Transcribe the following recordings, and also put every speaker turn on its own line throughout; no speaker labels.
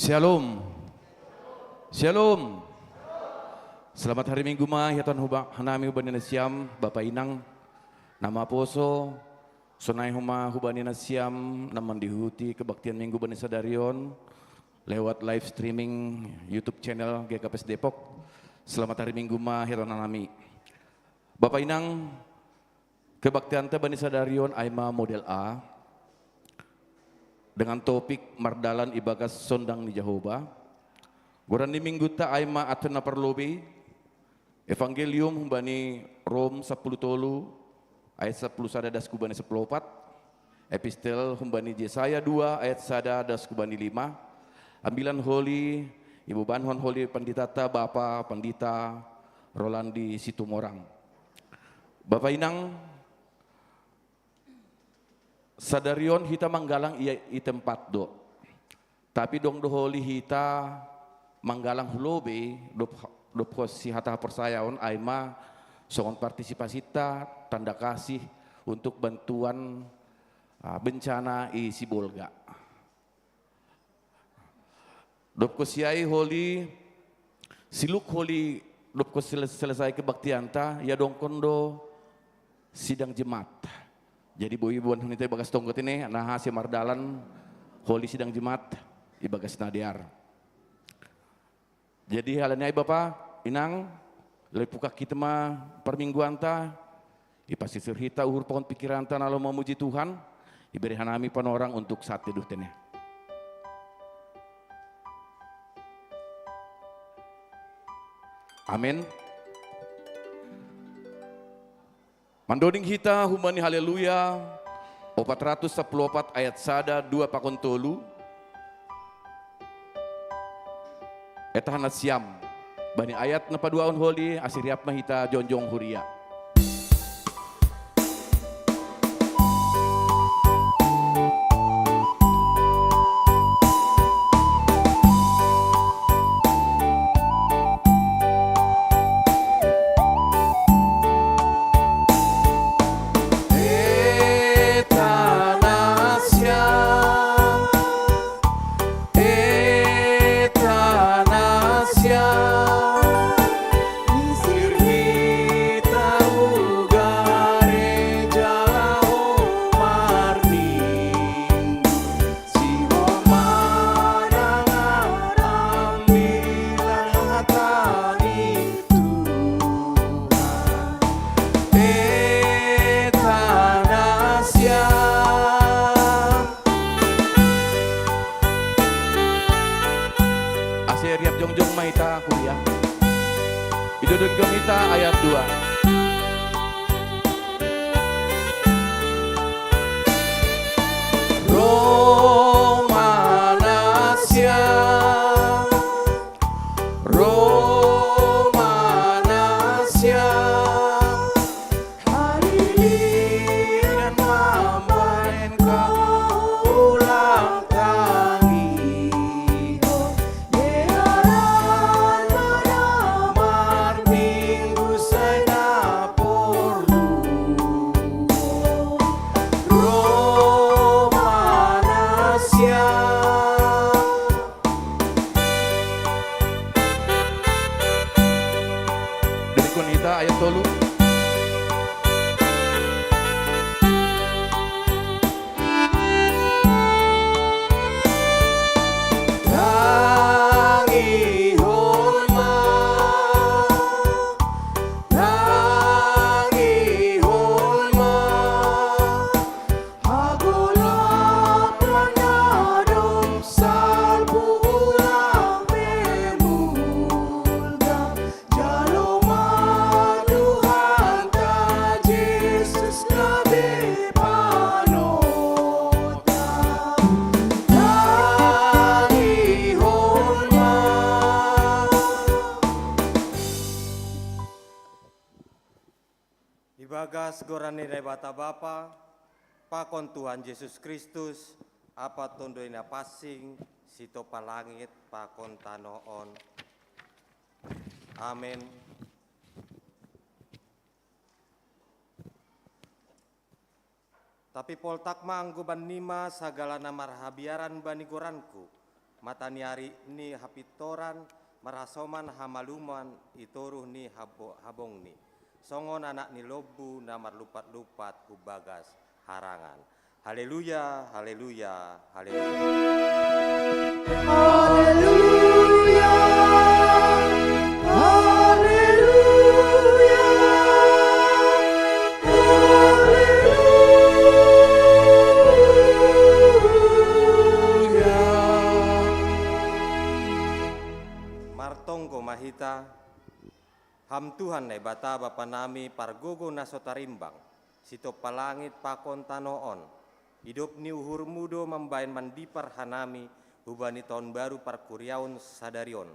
Shalom. Shalom. Selamat hari Minggu ya Tuhan hanami hubanina siam Bapak Inang nama poso sonai huma hubanina siam naman dihuti kebaktian Minggu Bani Sadarion lewat live streaming YouTube channel GKPS Depok. Selamat hari Minggu ya Tuhan hanami. Bapak Inang kebaktian Bani Sadarion aima model A dengan topik Mardalan Ibagas Sondang ni Jehovah. Goran di minggu ta aima atena perlobi Evangelium humbani Rom 10 tolu ayat 10 sada das kubani 10 epistel humbani Yesaya 2 ayat sada das kubani 5 ambilan Holy Ibu Banhon Holy Panditata Bapa Pandita Rolandi Situmorang. Bapak Inang Sadarion hita manggalang i tempat do. Tapi dong doholi hita manggalang hulobe do si hata persayaon aima songon partisipasi ta tanda kasih untuk bantuan bencana i Sibolga. Dopko siai holi siluk holi dopko selesai kebaktian ta ya dong kondo sidang jemaat. Jadi bu ibuan hunita bagas tonggot ini nah si Mardalan holi sidang jemaat ibagas nadiar. Jadi halnya Bapak Inang lepuka kita mah permingguan ta ipasisir hita uhur pohon pikiran ta nalo memuji Tuhan iberi hanami panorang untuk saat teduh tene. Amin. Mandoding hita humani haleluya 414 ayat sada 2 pakon tolu etahan siam bani ayat napa duaon holi asiriap mahita jonjong huria. Jongjong mahita kuliah idudun kita ayat 2 Romanasya Romanasya harilingan mamain kau ulang tangi ayat tolu tangi holma hagola pranadom salbu ulang memulga jaloma
Ibagas gorani rebata Bapa, pakon Tuhan Yesus Kristus, apa tondoina pasing, sito palangit, pakon tanoon. Amin. Tapi poltak manggo ban nima sagala namar habiaran bani goranku, mataniari ni hapitoran marasoman hamaluman itoruh ni habong ni songon anak ni lobu na marlupat-lupat kubagas harangan. Haleluya, haleluya, haleluya.
Haleluya, haleluya, haleluya.
Martonggo mahita, ham Tuhan na bata bapa nami pargogo na sotarimbang, sito palangit pakon tanoon, hidup ni uhur mudo membain mandipar hanami, hubani tahun baru parkuriaun sadarion.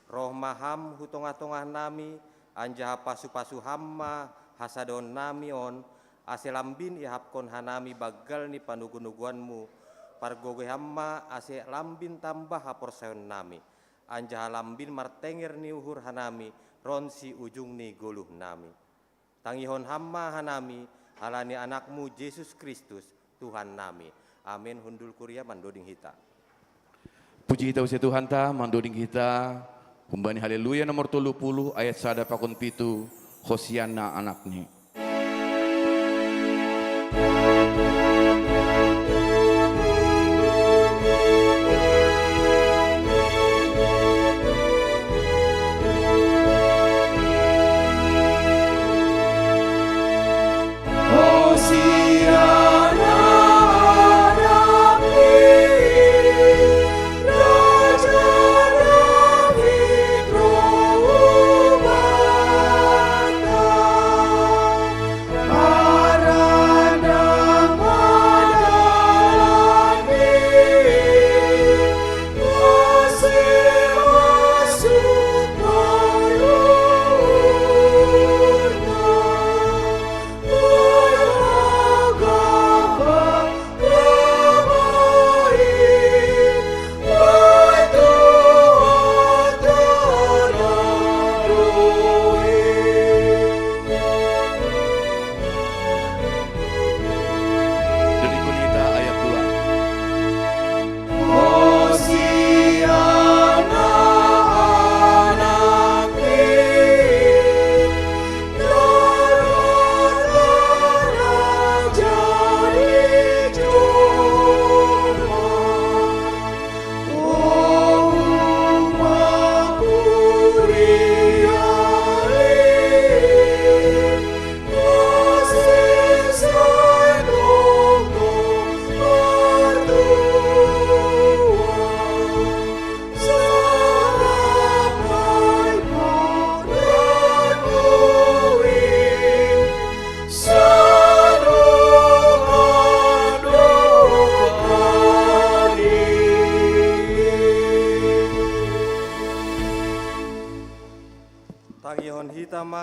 Roh maham hutonga-tonga nami, anjaha pasu-pasu hamma hasadon nami on, ase lambin ihapkon hanami bagal ni panugu-nuguanmu, pargogo hamma ase lambin tambah haporsayon nami, anjaha lambin martenger ni uhur hanami, ronsi ujung ni goluh nami. Tangihon hamma hanami, halani anakmu Yesus Kristus, Tuhan nami. Amin. Hundul kuria mandoding hita.
Puji tau se Tuhan ta mandoding kita. Kumbani haleluya nomor 30 ayat 1 pakon pitu Hosiana anakni.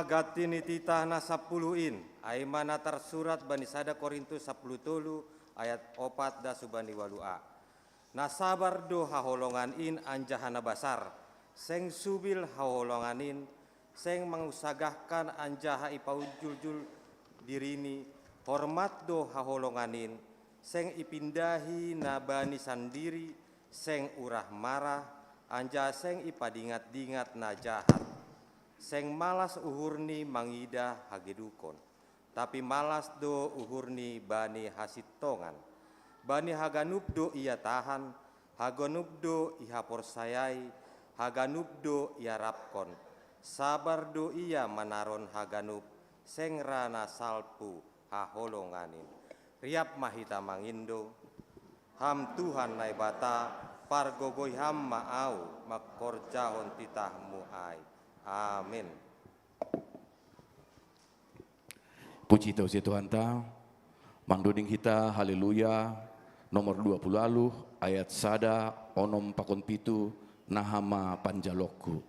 Gati ni titah na 10 ay mana tersurat bani sada Korintus 10 ayat 4 da subani walua. Nasabar do haholongan in anjahana basar, seng subil haholongan in, seng mengusagahkan anjaha ipaujuljul dirini, hormat do haholongan in, seng ipindahi na bani sandiri, seng urah marah, anjaha seng ipadingat-dingat na jahat. Seng malas uhurni mangida hagedukon, tapi malas do uhurni bani hasitongan. Bani haganup do ia tahan, haganup do iha porsayai, haganup do ia rapkon. Sabar do ia manaron haganup, seng rana salpu haholonganin. Riap mahita mangindo, ham Tuhan nai bata, pargogoi ham maau, makorjahon titahmu ai. Amin.
Puji tau si Tuhan ta. Mangdoding kita haleluya nomor 20 lalu ayat sada onom pakon pitu nahama panjaloku.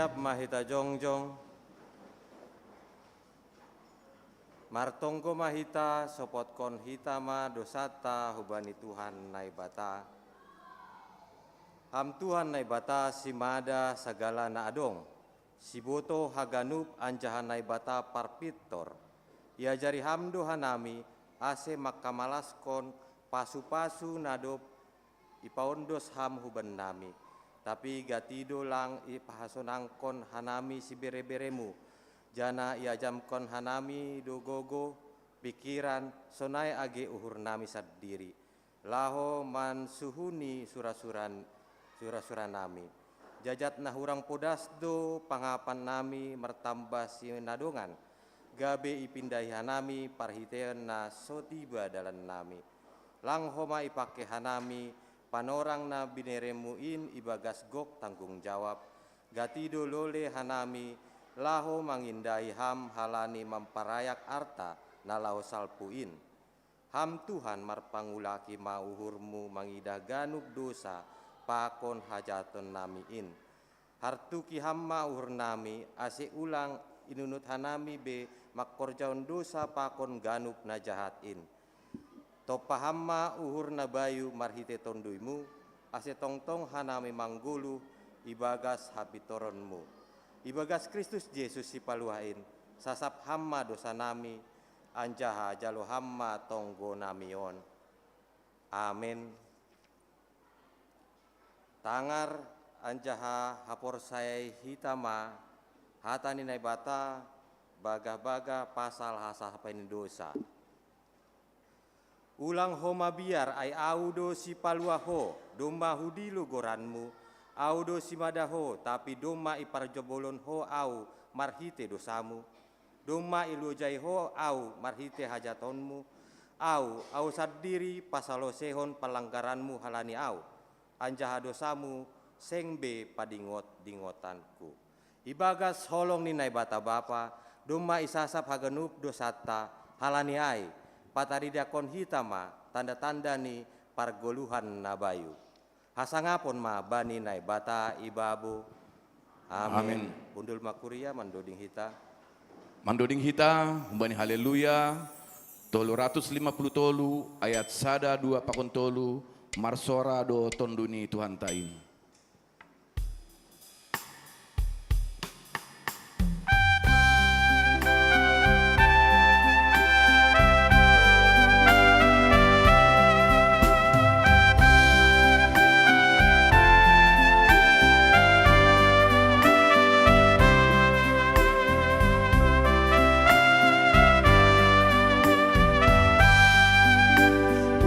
siap mahita jongjong. Martongko mahita sopot kon hitama dosata hubani Tuhan naibata. Ham Tuhan naibata simada segala naadong. Siboto haganup anjahan naibata parpitor. Ia jari hamdo hanami ase makamalaskon pasu-pasu nadop ipaondos ham huban nami. Tapi gatido lang ipahasonangkon hanami si bere-beremu. Jana iajamkon hanami dogogo pikiran sonai age uhur nami sadiri. Laho man suhuni surasuran nami. Jajat na hurang podasdo pangapan nami mertambah si nadongan. Gabe ipindahi hanami parhitean na sotiba dalan nami. Lang homa ipake hanami panorang na bineremuin ibagas gok tanggung jawab. Gatido lole hanami laho mangindai ham halani mamparayak arta na laho salpuin. Ham Tuhan marpangulaki mauhurmu mangidah ganuk dosa pakon hajaton namiin. Hartuki ham mauhur nami ase ulang inunut hanami be makkorjaon dosa pakon ganuk na jahatin. Topahamma uhur na bayu marhite tonduimu ase tongtong hanami manggulu ibagas hapitoronmu. Ibagas Kristus Yesus si paluhain sasap hamma dosa nami anjaha jalo hamma tonggo namion. Amin. Tangar anjaha hapor sayai hitama hatani naibata baga-baga pasal hasa hapaini dosa. Ulang homa biar ai audo si paluaho domba hudilu goranmu audo si madaho tapi domba iparjobolon ho au marhite dosamu domba ilujai ho au marhite hajatonmu au sadiri pasalo sehon pelanggaranmu halani au anjaha dosamu sengbe padingot-dingotanku. Ibagas holong ni naibata bapa domba isasap haganup dosata halani ai pataridakon hitama tanda-tanda ni pargoluhan nabayu. Hasangapon ma bani naibata ibabu. Amin. Bundul makuria mandoding hita.
Mandoding hita, bani haleluya. 350 tolu ayat sada 2 pakon tolu marsora do tonduni Tuhan tain.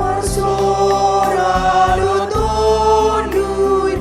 Marsora do tondui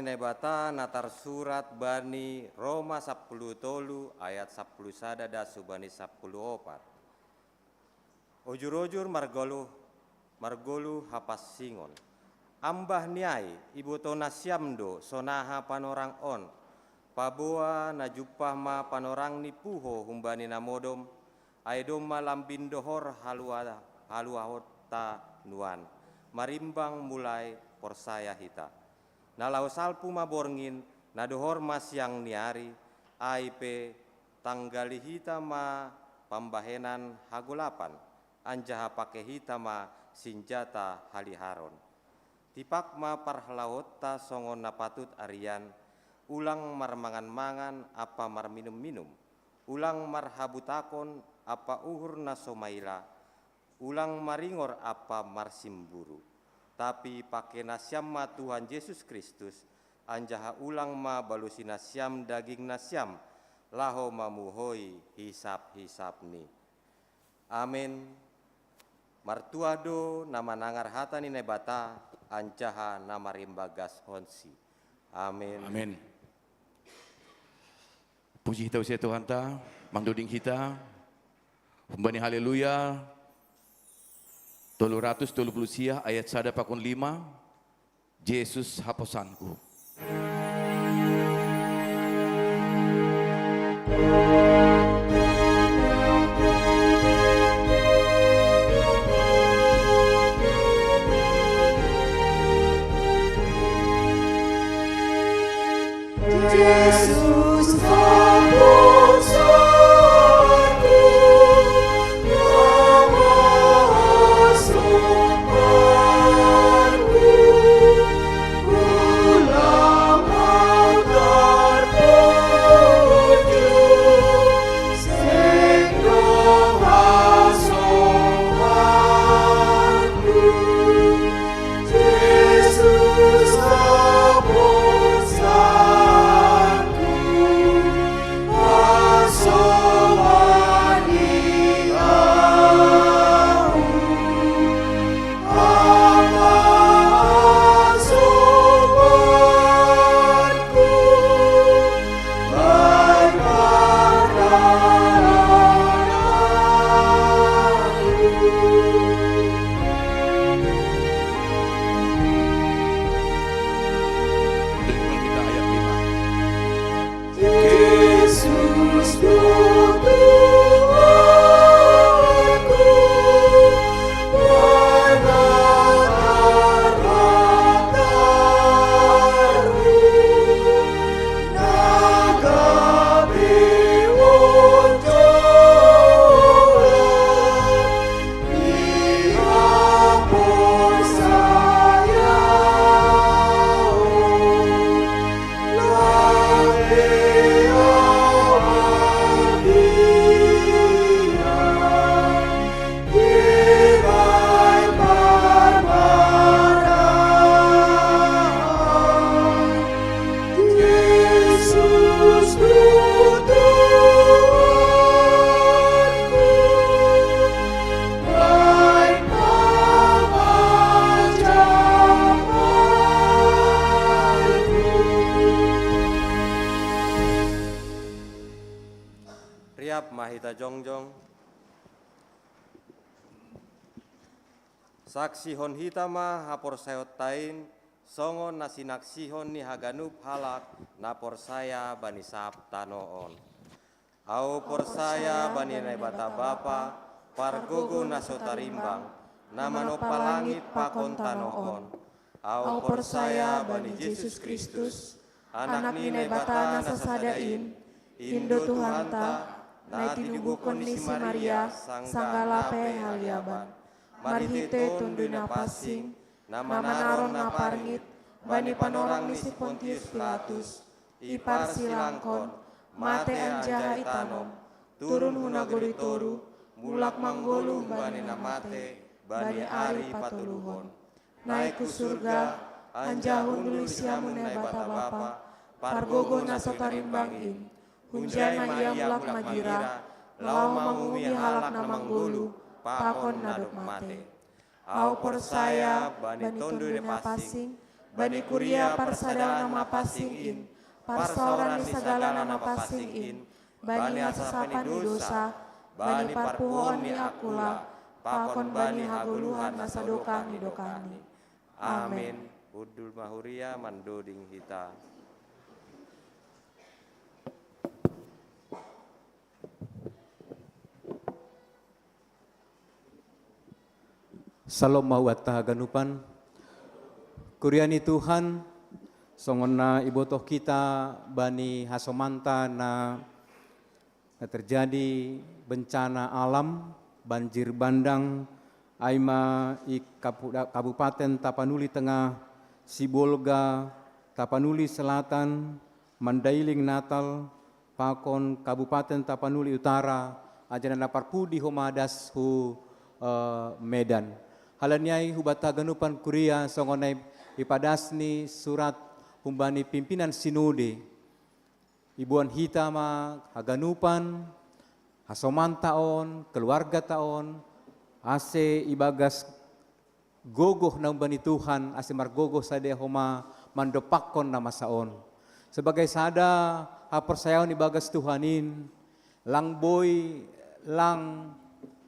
Naibata natar surat bani Roma 10 tolu ayat 10 sadada subani 10 opat. Ojur-ojur margolu hapas singon. Ambah niai ibu tona siamdo sonaha panorang on. Paboa najupah ma panorang ni puho humbani namodom. Aidom malam bindohor haluahota nuan. Marimbang mulai porsaya hita. Nalau salpu maborngin nadohor mas yang niari aipe tanggali hita ma pambahenan hagulapan anjaha pake hita ma sinjata haliharon. Tipak ma parhalawota songon napatut arian ulang marmangan-mangan apa marminum-minum ulang marhabutakon apa uhur nasomaila ulang maringor apa marsimburu. Tapi pakai nasyam ma Tuhan Yesus Kristus, anjaha ulang ma balusi nasyam daging nasyam, laho mamuhoi hisap-hisap ni. Amin. Martuado nama nangar hata ni nebata, anjaha nama rimbagas honsi. Amin.
Amin. Puji kita usia Tuhan ta, mangduding kita, humbani haleluya. 330 sia ayat 1 pakon 5 Yesus haposanku.
Yesus haposanku.
Mahita jongjong. Saksi hon hitama hapor sayot tain songon nasinak sihon ni haganup halak napor saya bani sap tanoon. Au por saya bani nebata bapa pargogo nasotarimbang namano palangit pakon tanoon. Au por saya bani Yesus Kristus anak ni nebata nasasadain Indo Tuhan ta na tinubukon ni si Maria sanggalape haliaban. Marihite tundu na pasing na manaron na parngit bani panorang ni si Pontius Pilatus ipar silangkon mate anjaha itanom turun hunagoritoru mulak manggolu bani na mate bani ari patuluhon. Naik ku surga anjahun dulu siamun na bata bapa pargogo na sotarimbangin hunjai maiyamlak majira, lau mangumi halak na manggulu, pakon nadok mate. Au por saya bani tondo na pasing,
Bani kuria persada nama pasing in, parsauran di segala nama pasing in, bani asasapan di dosa, bani parpuhon ni akula, pakon bani haguluhan nasadokani dokani. Amin.
Udul mahuria mandoding hita.
Salam mawat tahaganupan. Kuriani Tuhan, songona ibotoh kita bani hasomanta na terjadi bencana alam, banjir bandang, aima i Kabupaten Tapanuli Tengah, Sibolga, Tapanuli Selatan, Mandailing Natal, Pakon Kabupaten Tapanuli Utara, ajaran Parpudi Homadas hu Medan. Halanyai hubata ganupan kuria songonai ipadasni surat humbani pimpinan sinode. Ibuan hitama haganupan, hasoman taon, keluarga taon, ase ibagas gogoh na umbani Tuhan, ase margogoh sade homa mandopakon nama saon. Sebagai sada hapersayaon ibagas Tuhanin, lang boy, lang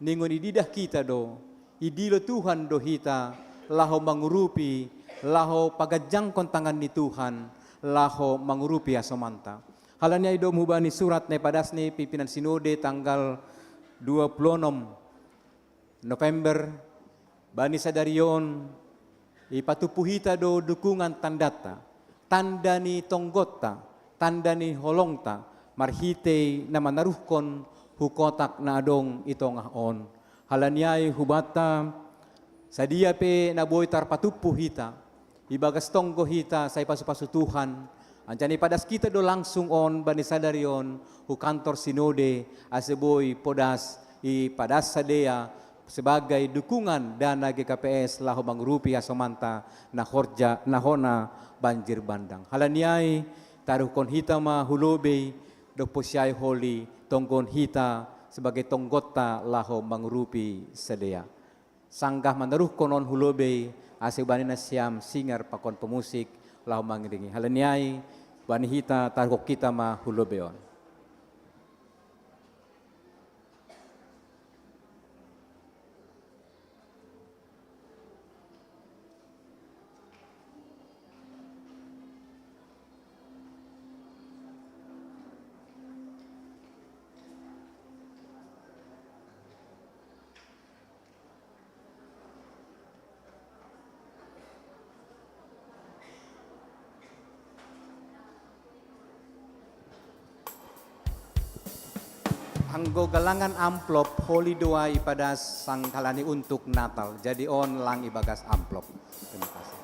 ningon ididah kita do, idilo Tuhan do hita, laho mangurupi, laho pagajangkon tangan ni Tuhan, laho mangurupi asomanta. Halanya idom hubani surat ne padasni pimpinan sinode tanggal 26 November, bani sadarion, ipatupuhita do dukungan tandata, tanda ni tonggota, tanda ni holongta, marhite na manaruhkon hukotak na adong itong ahon. Halanyay hubata sadia pe naboy tarpatupu hita ibagas tonggo hita sa ipasu-pasu Tuhan anjani padas kita do langsung on bani sadarion hu kantor sinode aseboy podas i padas sadea sebagai dukungan dana GKPS lahu mangrupi asomanta na horja nahona banjir bandang. Halanyay taruhkon hita ma hulobe do posyai holi tonggon hita sebagai tonggota laho mangrupi sedea. Sanggah menaruh konon hulobe ase bani nasiam singar pakon pemusik laho mangiringi. Halanyai bani hita taruh kita ma hulobeon. Anggo galangan amplop holi doa ipada sang kalani untuk Natal. Jadi on lang ibagas amplop. Terima kasih.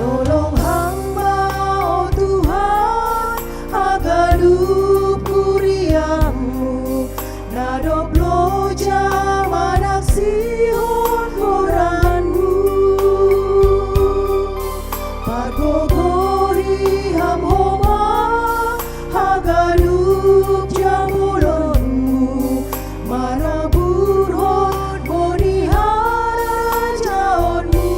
Tolong hamba, oh Tuhan, agar hidup kuriamu, nado bloja manak sihon koranmu, pargogori ham homa, agar hidup jamulonmu, mana burhon bonihara jaonmu.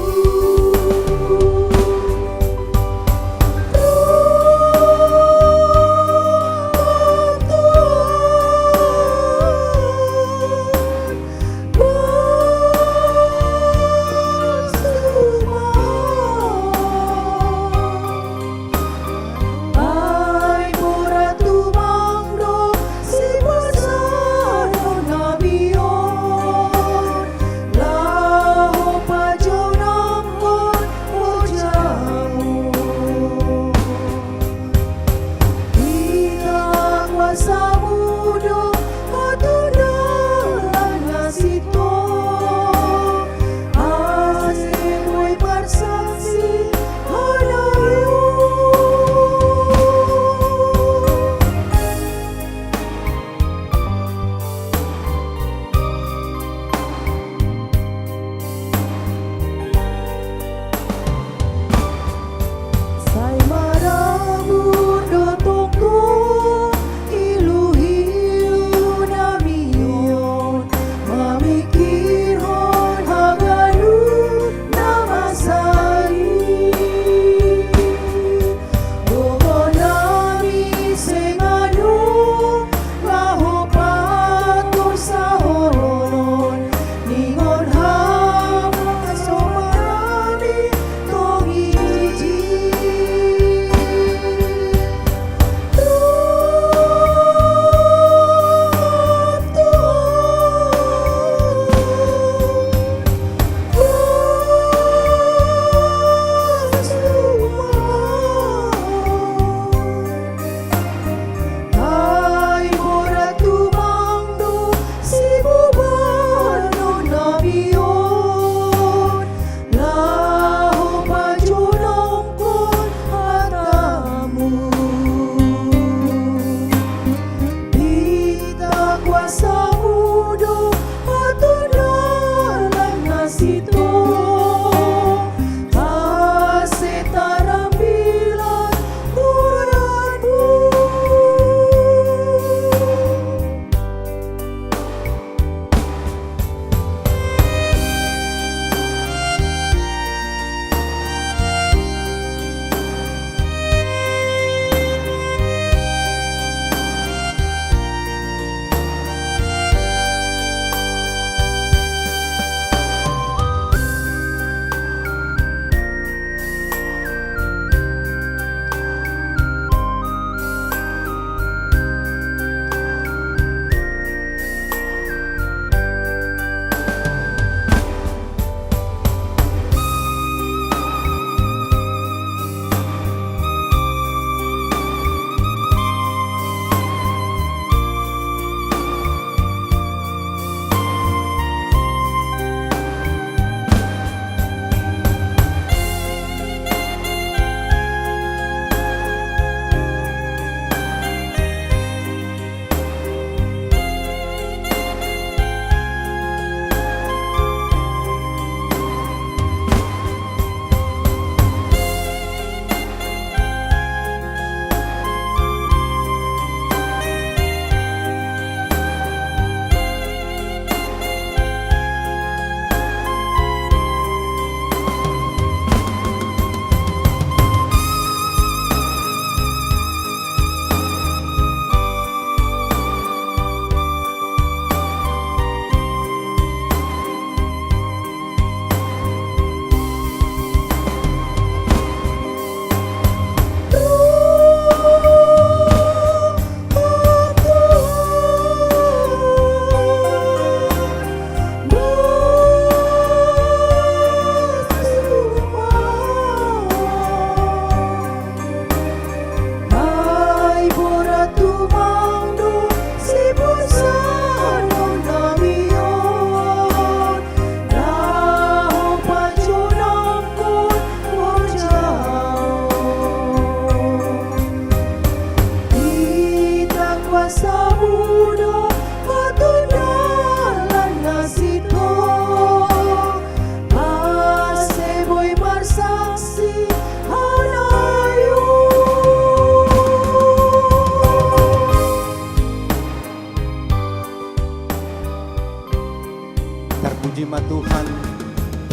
firman Tuhan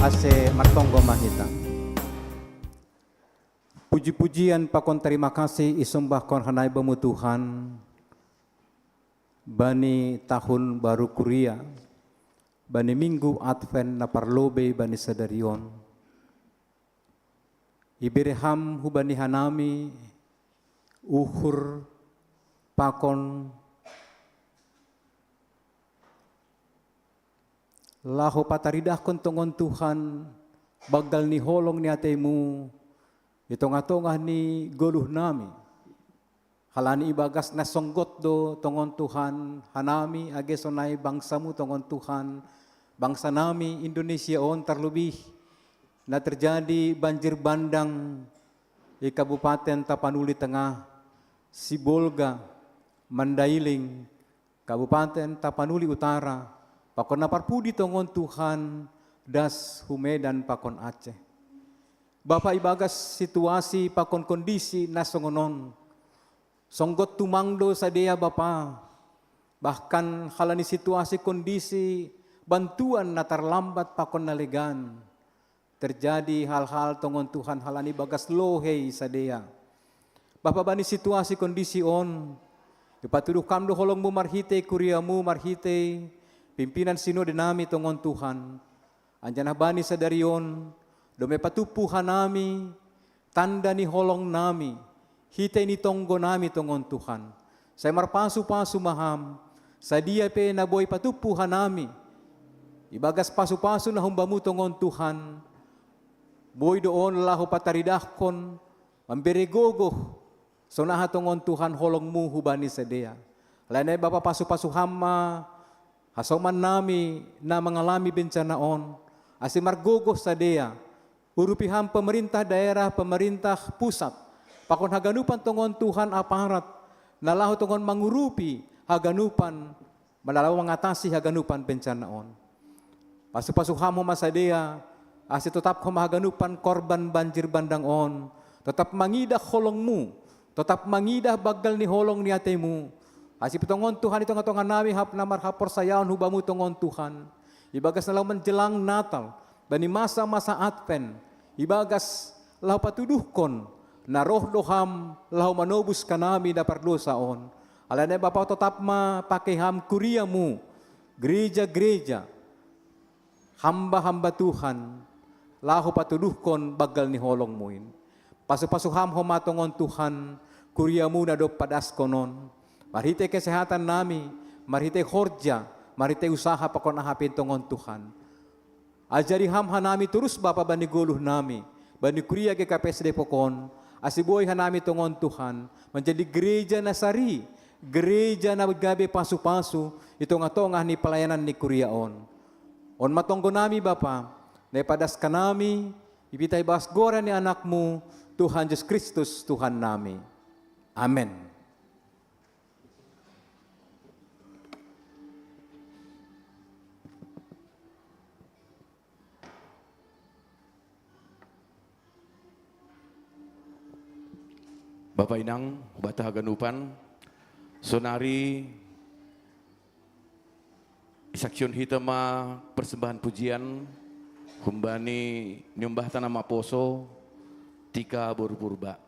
ase martonggo mahita. Puji-pujian pakon terima kasih isumbah kon hanai bamu Tuhan. Bani tahun baru kuria, bani minggu Advent na parlobe bani sadarion. Ibireham hubani hanami uhur pakon laho pataridah kon tongon Tuhan bagal ni holong ni atemu itong-atongah ni goluh nami halani ibagas na songgot do tongon Tuhan hanami age sonay bangsamu tongon Tuhan bangsa nami Indonesia on terlebih na terjadi banjir bandang di Kabupaten Tapanuli Tengah, Sibolga, Mandailing, Kabupaten Tapanuli Utara, pakon naparpudi tongon Tuhan das Humedan pakon Aceh. Bapak ibagas situasi pakon kondisi nasongonon. Songgot tumangdo sadea Bapa. Bahkan halani situasi kondisi bantuan na terlambat pakon nalegan. Terjadi hal-hal tongon Tuhan halani bagas lohei sadea. Bapak bani situasi kondisi on. Ipatuduh kamdo holongmu marhite kuriamu marhite. Pimpinan sinode nami tongon Tuhan. Anjanah bani sadarion. Dome patupuhan nami. Tanda ni holong nami. Hite ni tonggo nami tongon Tuhan. Saya marpasu-pasu maham. Sadia pe na boy patupuhan nami. Ibagas pasu-pasu na humbamu tongon Tuhan. Boy doon lahu pataridahkon. Mamberegogoh. Sonaha tongon Tuhan holongmu hubani sadea. Lainay Bapa pasu-pasu hama. Hasoman nami na mengalami bencana on. Asi margogoh sadea. Urupiham pemerintah daerah, pemerintah pusat. Pakon haganupan tongon Tuhan aparat. Nalahu tongon mangurupi haganupan. Manalaw mengatasi haganupan bencana on. Pasu-pasu hamo masadea. Asi tetap haganupan korban banjir bandang on. Tetap mangidah holongmu. Tetap mangidah bagal ni holong ni atemu. Asi petongon Tuhan itu ngatongan nami hap namar hapor sayaon hubamu tongon Tuhan. Ibagas nalau menjelang Natal. Bani masa-masa Advent. Ibagas lau patuduhkon. Na roh doham lau manobus kanami da pardosa on. Alane Bapak tetap pakeham kuriamu. Gereja-gereja. Hamba-hamba Tuhan. Lahu patuduhkon bagal ni holong muin. Pasu-pasu ham homatongon Tuhan. Kuriamu na do padas konon. Marhite kesehatan nami. Marhite khorja. Marhite usaha pakon ahapin tongon Tuhan. Ajari ham hanami terus Bapa bani goluh nami. Bani kuria ke KPSD pokon. Asiboy hanami tongon Tuhan. Menjadi gereja nasari. Gereja na gabe pasu-pasu. Ito nga tongah ni pelayanan ni kuria on. On matonggo nami Bapa. Nepadas ka nami, ibitay basgora ni anakmu, Tuhan Yesus Kristus, Tuhan nami. Amen.
Bapak Inang, Bata Haganupan, Sonari, Isaksyon Hitama, persembahan pujian, Humbani nyumbah tanah maposo, tika burpurba.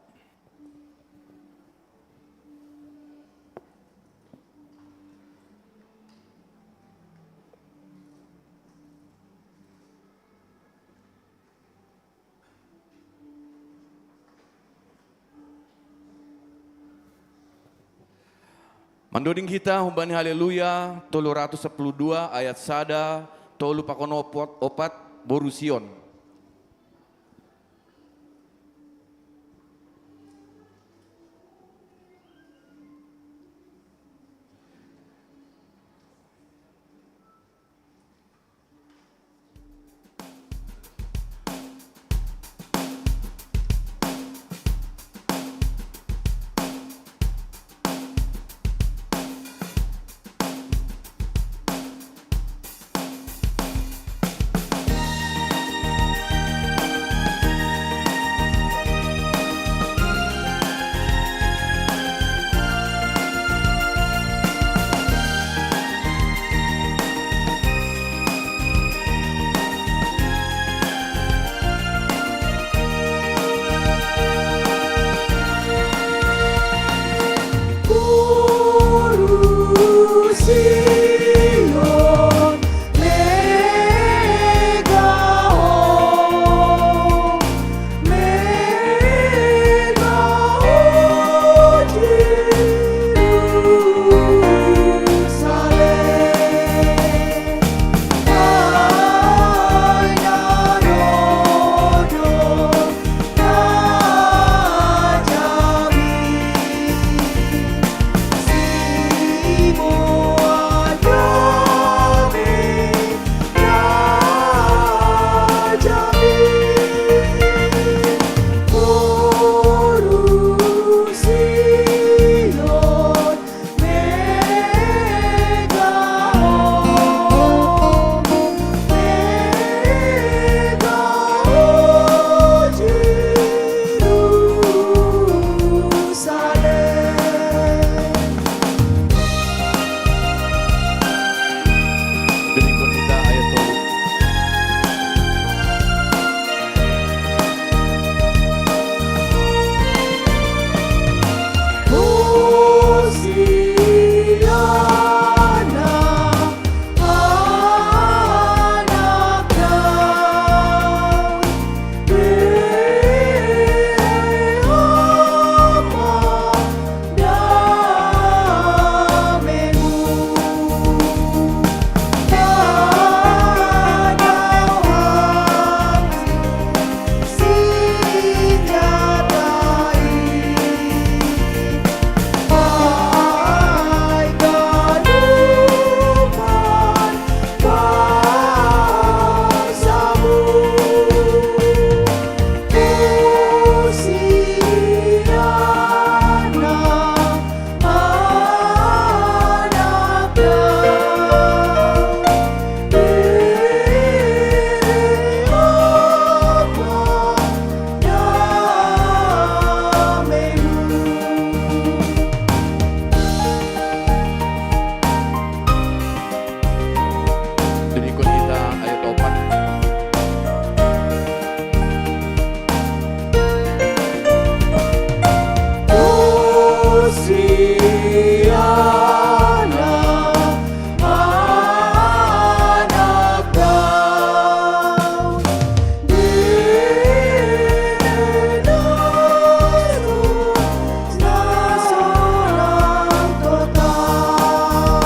Mandoding kita humbani haleluya, tolu 112 ayat sada, tolu pakon opat, Borusion.
Sion, Megao, Megao, Jerusalem. Ay, narodo, najami, semua damai, najami. Koru Sion, Megao, Megao, Jerusalem.
Berikut kita ayat tolu.
Hosiana, anak Daud, Rehema, damaimu.
Berikut kita ayat 4.
Hosiana, anak Daud, Dimenarus nasional total.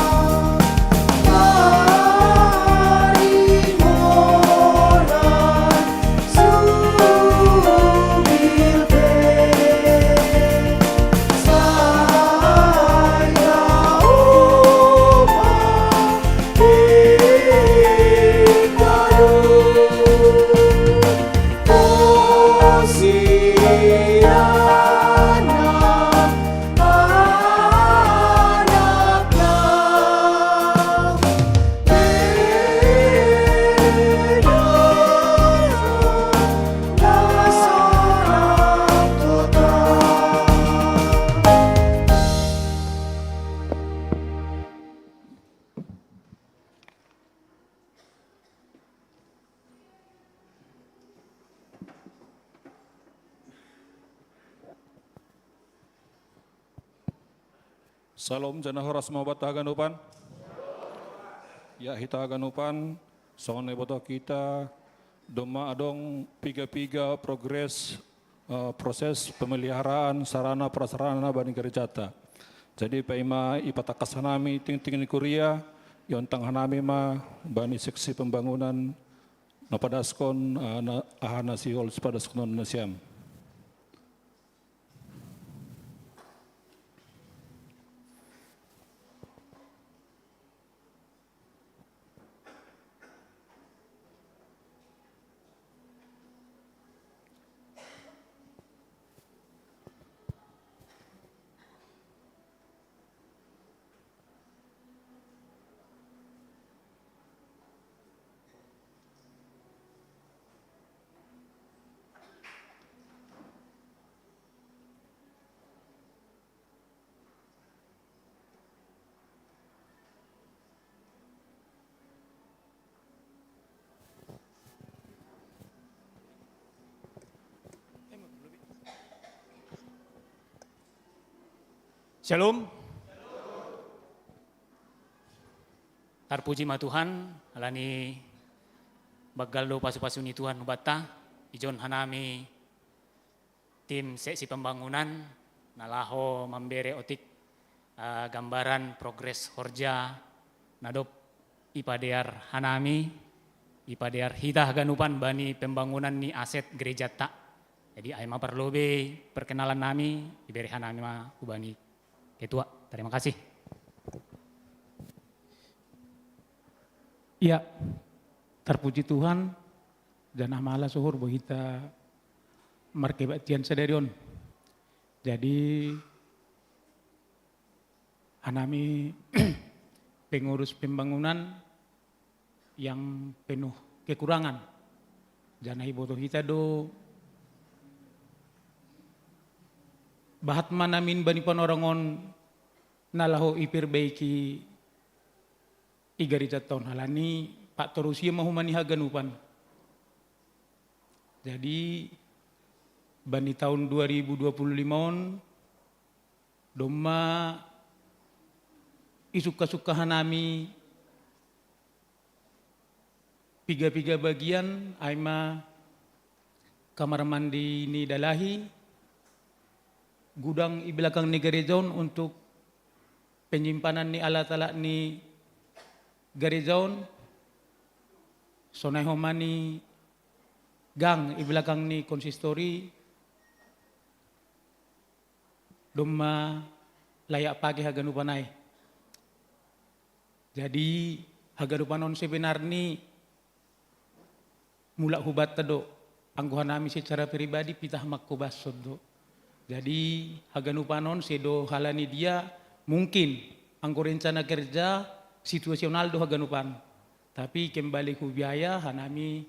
Parimonan subilbe, saya umat dikayu. Hosiana, anak Daud, nasional total.
Salam jana horas mabat haganupan. Ya hita haganupan sone boto kita doma adong piga-piga progres proses pemeliharaan sarana prasarana bani gereja. Jadi paima ipatakasanami ting-ting ni Korea yontang hanami ma bani seksi pembangunan napadaskon ahana sihol spadaskon nasiam.
Shalom. Tarpuji ma Tuhan, alani bagal do pasu-pasuni Tuhan hubata, ijon hanami tim seksi pembangunan, nalaho membere otik gambaran progres horja, nadop ipadear hanami, ipadear hita ganupan bani pembangunan ni aset gereja tak. Jadi aima perlobe perkenalan nami, iberi hanami ma ubani ketua. Terima kasih.
Ya, terpuji Tuhan, janah mala suhur bohita markebatian sederion. Jadi, anami pengurus pembangunan yang penuh kekurangan. Janah iboto hita do bahat manamin bani panorangon nalaho ipirbaiki igaricat tahun halani Pak Torusia mahumani haganupan. Jadi bani tahun 2025 on doma isuka-suka hanami piga-piga bagian aima kamar mandi ni dalahi gudang di belakang ni gerejaun untuk penyimpanan ni alat-alat ni gerejaun sonai homani gang di belakang ni konsistori doma layak pakai haganupanai. Jadi haganupanon sebenar ni mulak hubat tado angguhan nami secara pribadi pitah makubas sodo. Jadi haganupanon sedo halani dia mungkin anggo rencana kerja situasional do haganupan. Tapi kembali ku biaya hanami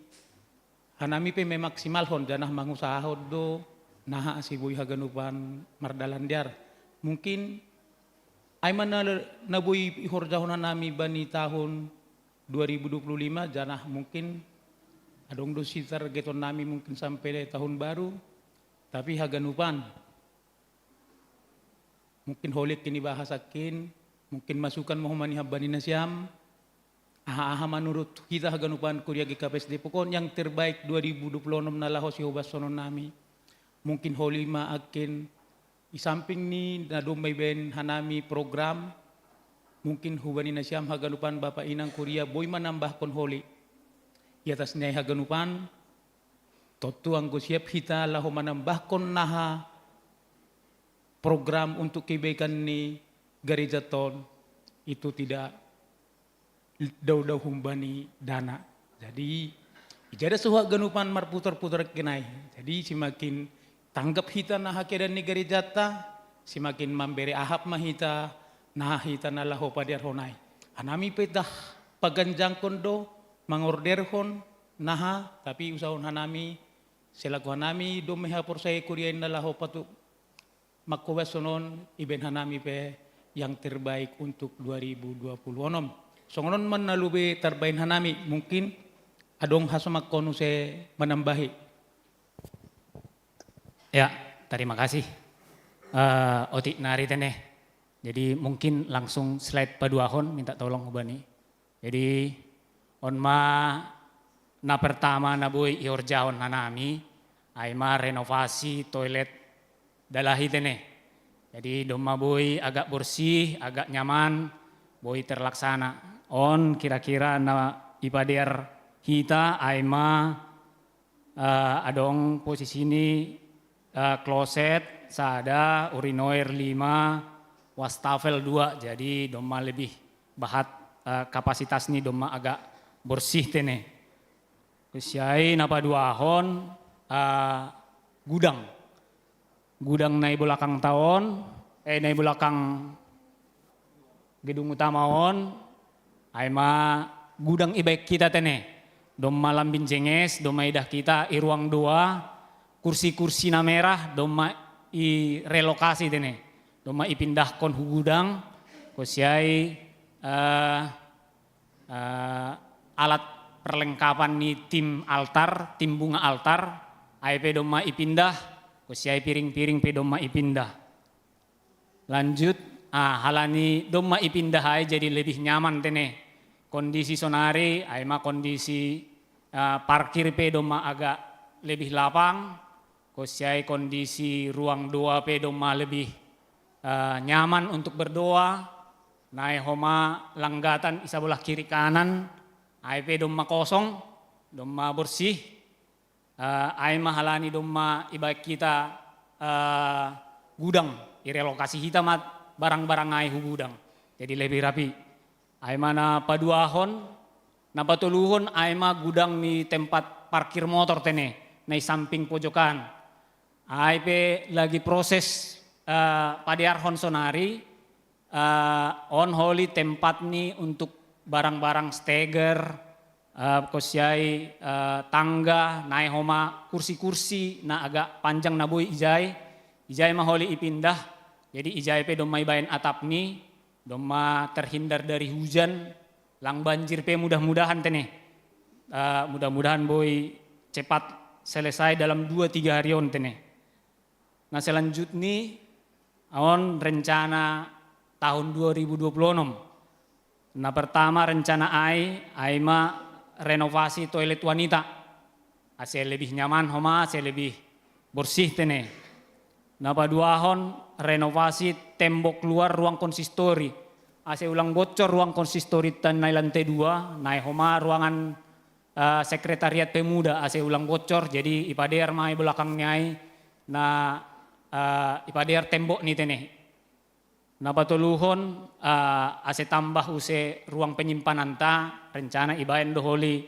pe memaksimal hon janah mangusaha do naha si boy haganupan mardalan diar. Mungkin aiman na boy ihorjahon hanami bani tahun 2025 janah mungkin adong do sitar geton nami mungkin sampai tahun baru. Tapi haganupan mungkin holik kini bahasakin, mungkin masukan mohomani habani nasyam, aha menurut kita haganupan kuria GKPSD pokon yang terbaik 2026 na laho si hubas sonon nami. Mungkin holi ma akin isamping ni na domay ben hanami program, mungkin hubani nasyam haganupan Bapak Inang kuria boy manambah kon holi. Iatas niyay haganupan, totu anggo siap kita laho manambah kon naha program untuk kebaikan ni gereja ton itu tidak daw-daw humbani dana. Jadi ijada suha ganupan marputar-putar kenai. Jadi semakin tanggap hita na hakedan ni gereja ta, semakin memberi ahap mahita nah hita na laho padiar honai. Anami petah paganjang kondo mangorder hon naha tapi usahon hanami selaku hanami do mehapor saya kuriain na laho patu makuwas sonon iben hanami pe yang terbaik untuk 2026. Songonon manalube terbaik hanami mungkin adong hasomak konu se menambahi.
Ya, terima kasih. Otik nari teneh. Jadi mungkin langsung slide paduahon minta tolong ubani. Jadi onma na pertama na boy iorjahon hanami aima renovasi toilet dalahi teneh. Jadi doma boy agak bersih, agak nyaman, boy terlaksana. On kira-kira na ipader kita aima adong posisi ini kloset, sada, urinoir 5, wastafel 2. Jadi doma lebih bahat kapasitas ni doma agak bersih teneh. Kusiai napa duahon gudang. Gudang nai belakang tahun, nai belakang gedung utama on, aima gudang ibaik kita tene, dom malam bincenges, dom idah kita i ruang 2, kursi-kursi na merah, dom i relokasi tene, dom i pindah kon gudang, kusiai alat perlengkapan ni tim altar, tim bunga altar, AIP dom i pindah. Kusiai piring-piring pe doma ipindah. Lanjut, halani doma ipindah ay jadi lebih nyaman tene. kondisi sonari, aima kondisi parkir pe doma agak lebih lapang, kosiai kondisi ruang doa pe doma lebih nyaman untuk berdoa, nai homa langgatan isa belah kiri kanan, ai pe doma kosong, doma bersih, ai mahalani doma ibaik kita gudang, irelokasi hitamat barang-barang ai hu gudang, jadi lebih rapi. Ai mana paduahon, na patuluhon ai ma gudang ni tempat parkir motor tene, nai samping pojokan. Ai pe lagi proses padiarhon sonari, on holi tempat ni untuk barang-barang steger, kosiai tangga, naik homa kursi-kursi na agak panjang na boy ijai mah holi ipindah, jadi ijai pe domai bayan atap ni, doma terhindar dari hujan, lang banjir pe mudah-mudahan tene, mudah-mudahan boy cepat selesai dalam 2-3 harion tene. Nah selanjutnya, on rencana tahun 2026. Nah pertama rencana ma renovasi toilet wanita. Ase lebih nyaman homa, ase lebih bersih tene. Nah paduahon renovasi tembok luar ruang konsistori. Ase ulang bocor ruang konsistori tan nai lantai 2, nai homa ruangan sekretariat pemuda ase ulang bocor, jadi ipadear mai belakangnya na ipadear tembok ni tene. Na patuluhon ase tambah use ruang penyimpanan ta, rencana ibaen doholi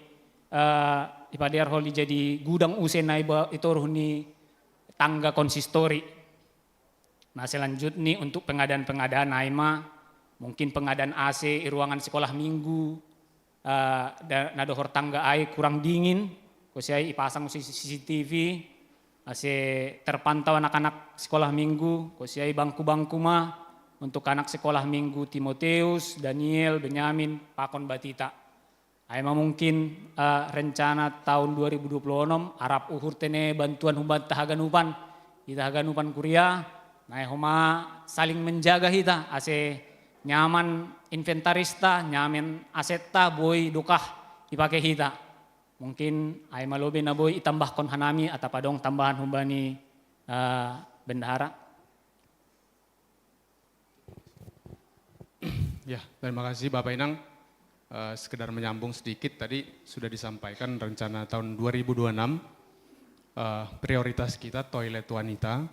ipadear holi jadi gudang use na itu ni tangga konsistori. Nah selanjutnya untuk pengadaan-pengadaan naima, mungkin pengadaan AC ruangan sekolah minggu, na dohor tangga ai kurang dingin, kosiai ipasang CCTV, ase terpantau anak-anak sekolah minggu, kosiai bangku-bangku mah untuk anak sekolah minggu Timoteus, Daniel, Benyamin, Pakon Batita. Aima mungkin rencana tahun 2026 Arab uhur tene bantuan humban tahaganupan, kita haganupan kuliah, nah homa saling menjaga kita, ase nyaman inventarista, nyaman asetta boy dokah dipakai kita. Mungkin aima lobe na boy itambah kon hanami atau padong tambahan humbani bendahara.
Ya, terima kasih Bapak Inang. Sekedar menyambung sedikit, tadi sudah disampaikan rencana tahun 2026, prioritas kita toilet wanita.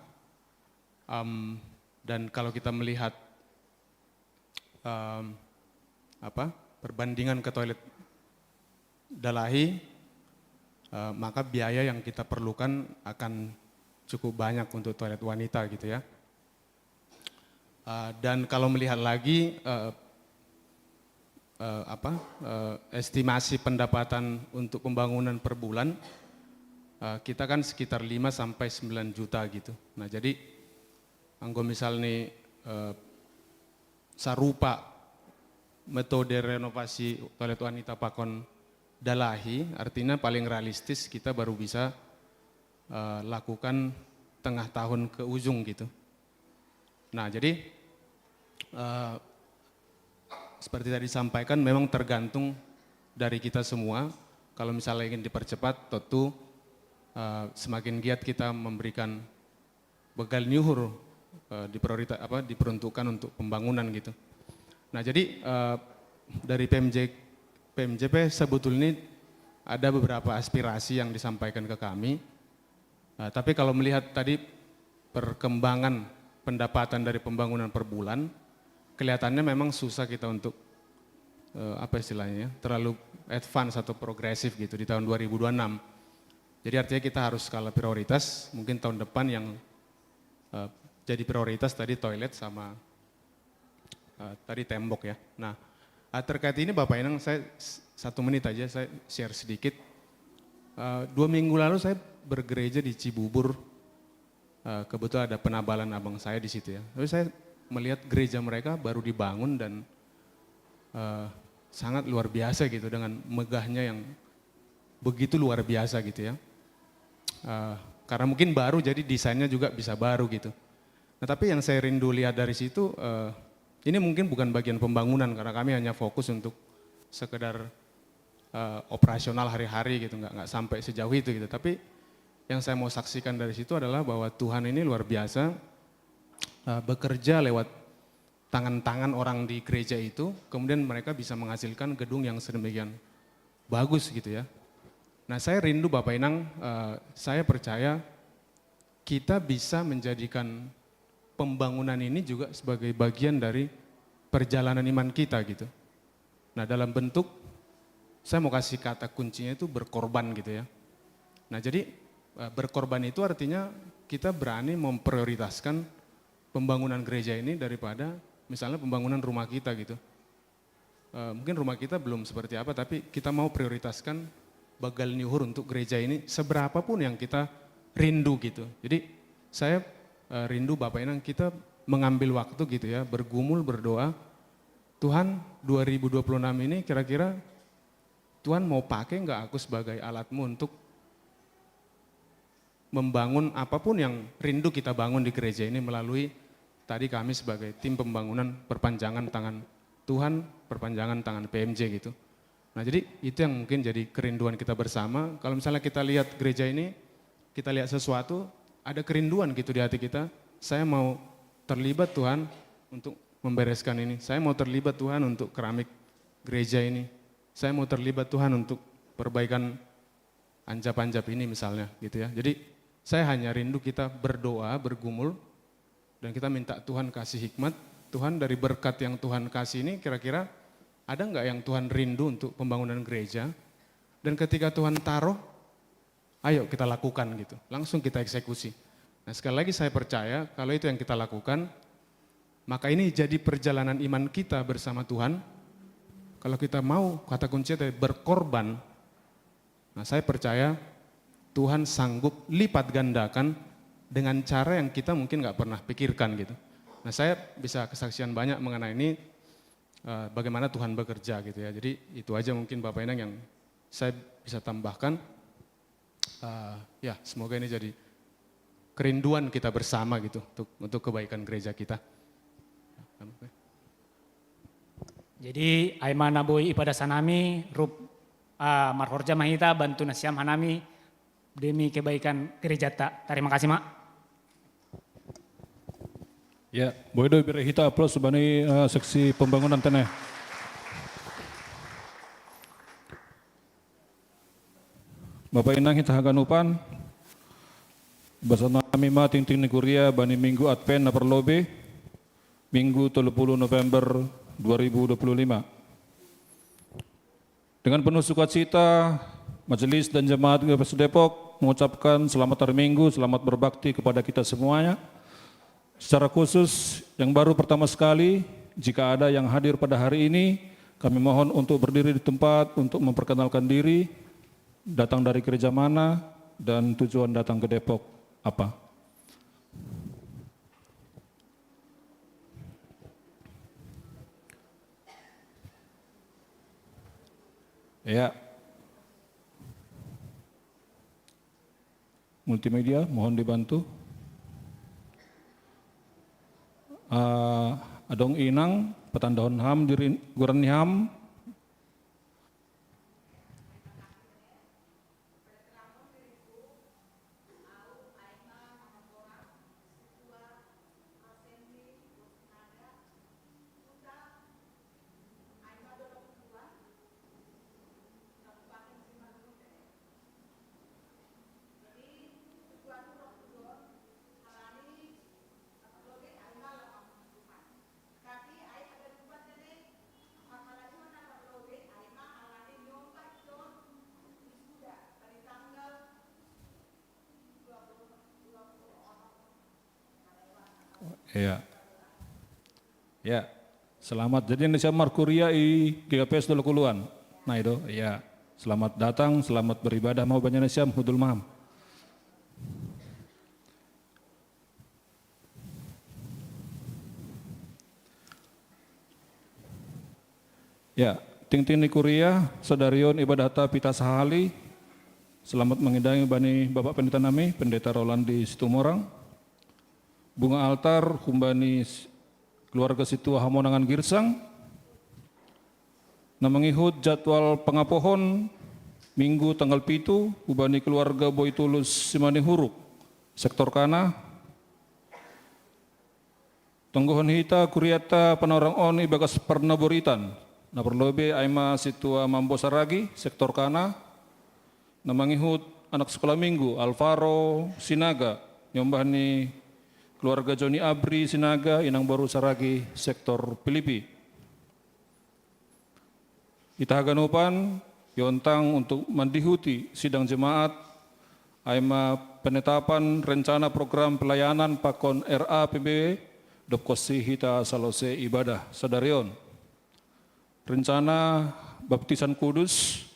Dan kalau kita melihat perbandingan ke toilet Dalahi, maka biaya yang kita perlukan akan cukup banyak untuk toilet wanita gitu ya. Dan kalau melihat lagi estimasi pendapatan untuk pembangunan per bulan, kita kan sekitar 5-9 juta gitu. Nah jadi anggo misalnya sarupa metode renovasi toilet wanita Pakon Dalahi, artinya paling realistis kita baru bisa lakukan tengah tahun ke ujung gitu. Nah jadi seperti tadi disampaikan memang tergantung dari kita semua. Kalau misalnya ingin dipercepat, tentu semakin giat kita memberikan bekal nyuhur diperuntukkan untuk pembangunan gitu. Nah jadi dari PMJP sebetulnya ada beberapa aspirasi yang disampaikan ke kami. Tapi kalau melihat tadi perkembangan pendapatan dari pembangunan per bulan, kelihatannya memang susah kita untuk terlalu advance atau progresif gitu di tahun 2026. Jadi artinya kita harus skala prioritas, mungkin tahun depan yang jadi prioritas tadi toilet sama tadi tembok ya. Nah terkait ini Bapak Inang, saya 1 menit aja saya share sedikit. 2 minggu lalu saya bergereja di Cibubur, kebetulan ada penabalan abang saya di situ ya. Tapi saya melihat gereja mereka baru dibangun dan sangat luar biasa gitu, dengan megahnya yang begitu luar biasa gitu ya. Karena mungkin baru jadi desainnya juga bisa baru gitu. Nah tapi yang saya rindu lihat dari situ, ini mungkin bukan bagian pembangunan karena kami hanya fokus untuk sekedar operasional hari-hari gitu, nggak sampai sejauh itu gitu. Tapi yang saya mau saksikan dari situ adalah bahwa Tuhan ini luar biasa bekerja lewat tangan-tangan orang di gereja itu, kemudian mereka bisa menghasilkan gedung yang sedemikian bagus gitu ya. Nah saya rindu Bapak Inang, saya percaya kita bisa menjadikan pembangunan ini juga sebagai bagian dari perjalanan iman kita gitu. Nah dalam bentuk, saya mau kasih kata kuncinya itu berkorban gitu ya. Nah jadi berkorban itu artinya kita berani memprioritaskan pembangunan gereja ini daripada misalnya pembangunan rumah kita gitu. Mungkin rumah kita belum seperti apa, tapi kita mau prioritaskan Bagal Nyuhur untuk gereja ini seberapapun yang kita rindu gitu. Jadi saya rindu Bapak Inang kita mengambil waktu gitu ya, bergumul, berdoa. Tuhan 2026 ini kira-kira Tuhan mau pakai nggak aku sebagai alatmu untuk membangun apapun yang rindu kita bangun di gereja ini melalui tadi kami sebagai tim pembangunan perpanjangan tangan Tuhan, perpanjangan tangan PMJ gitu. Nah jadi itu yang mungkin jadi kerinduan kita bersama. Kalau misalnya kita lihat gereja ini, kita lihat sesuatu, ada kerinduan gitu di hati kita. Saya mau terlibat Tuhan untuk membereskan ini. Saya mau terlibat Tuhan untuk keramik gereja ini. Saya mau terlibat Tuhan untuk perbaikan anjap-anjap ini misalnya gitu ya. Jadi saya hanya rindu kita berdoa, bergumul, dan kita minta Tuhan kasih hikmat. Tuhan dari berkat yang Tuhan kasih ini kira-kira ada nggak yang Tuhan rindu untuk pembangunan gereja? Dan ketika Tuhan taruh, ayo kita lakukan gitu. Langsung kita eksekusi. Nah sekali lagi saya percaya kalau itu yang kita lakukan, maka ini jadi perjalanan iman kita bersama Tuhan. Kalau kita mau, kata kuncinya berkorban, nah saya percaya Tuhan sanggup lipat gandakan dengan cara yang kita mungkin nggak pernah pikirkan gitu. Nah saya bisa kesaksian banyak mengenai ini, bagaimana Tuhan bekerja gitu ya. Jadi itu aja mungkin Bapak Inang yang saya bisa tambahkan. Ya semoga ini jadi kerinduan kita bersama gitu untuk kebaikan gereja kita.
Jadi aimana boy ipada sanami rup marhorja mahita bantu nasiam hanami demi kebaikan gereja tak. Terima kasih Mak.
Ya, boleh do biar kita upload sebanyak seksi pembangunan tanah. Bapak Inang kita haganupan bersama kami ma ting-ting nikuria bani minggu Advent na perlobe Minggu 30 November 2025. Dengan penuh sukacita, Majelis dan Jemaat GKPS Depok mengucapkan selamat hari Minggu, selamat berbakti kepada kita semuanya. Secara khusus yang baru pertama sekali, jika ada yang hadir pada hari ini, kami mohon untuk berdiri di tempat untuk memperkenalkan diri, datang dari gereja mana, dan tujuan datang ke Depok apa. Ya, multimedia mohon dibantu. Adong Inang, petandahon ham diri guran ham. Ya, ya, selamat. Jadi Indonesia Markuria i GKPS dulu kuluan. Nah itu, ya, selamat datang, selamat beribadah mau banyak Indonesia hudul maham. Ya, ting-ting nikuria, saudarion ibadata pita sahali. Selamat mengidangi bani Bapak Pendeta Nami, Pendeta Rolandi Situmorang. Bunga altar humbani keluarga Situa Hamonangan Girsang. na mengihut jadwal pengapohon Minggu tanggal 7 ubani keluarga Boy Tulus Simani Huruk, sektor Kana. Tungguhon hita kuriata panorang on ibagas pernaboritan, na perlobe aima situa Mambo Saragi, sektor Kana, na mengihut anak sekolah minggu Alvaro Sinaga, nyombahni keluarga Joni Abri Sinaga, Inang Baru Saragi, sektor Pilipi. Itahaganupan, yontang untuk mendihuti sidang jemaat, aima penetapan rencana program pelayanan Pakon RAPBW, Dopkosi hita salose ibadah sadarion. Rencana baptisan kudus,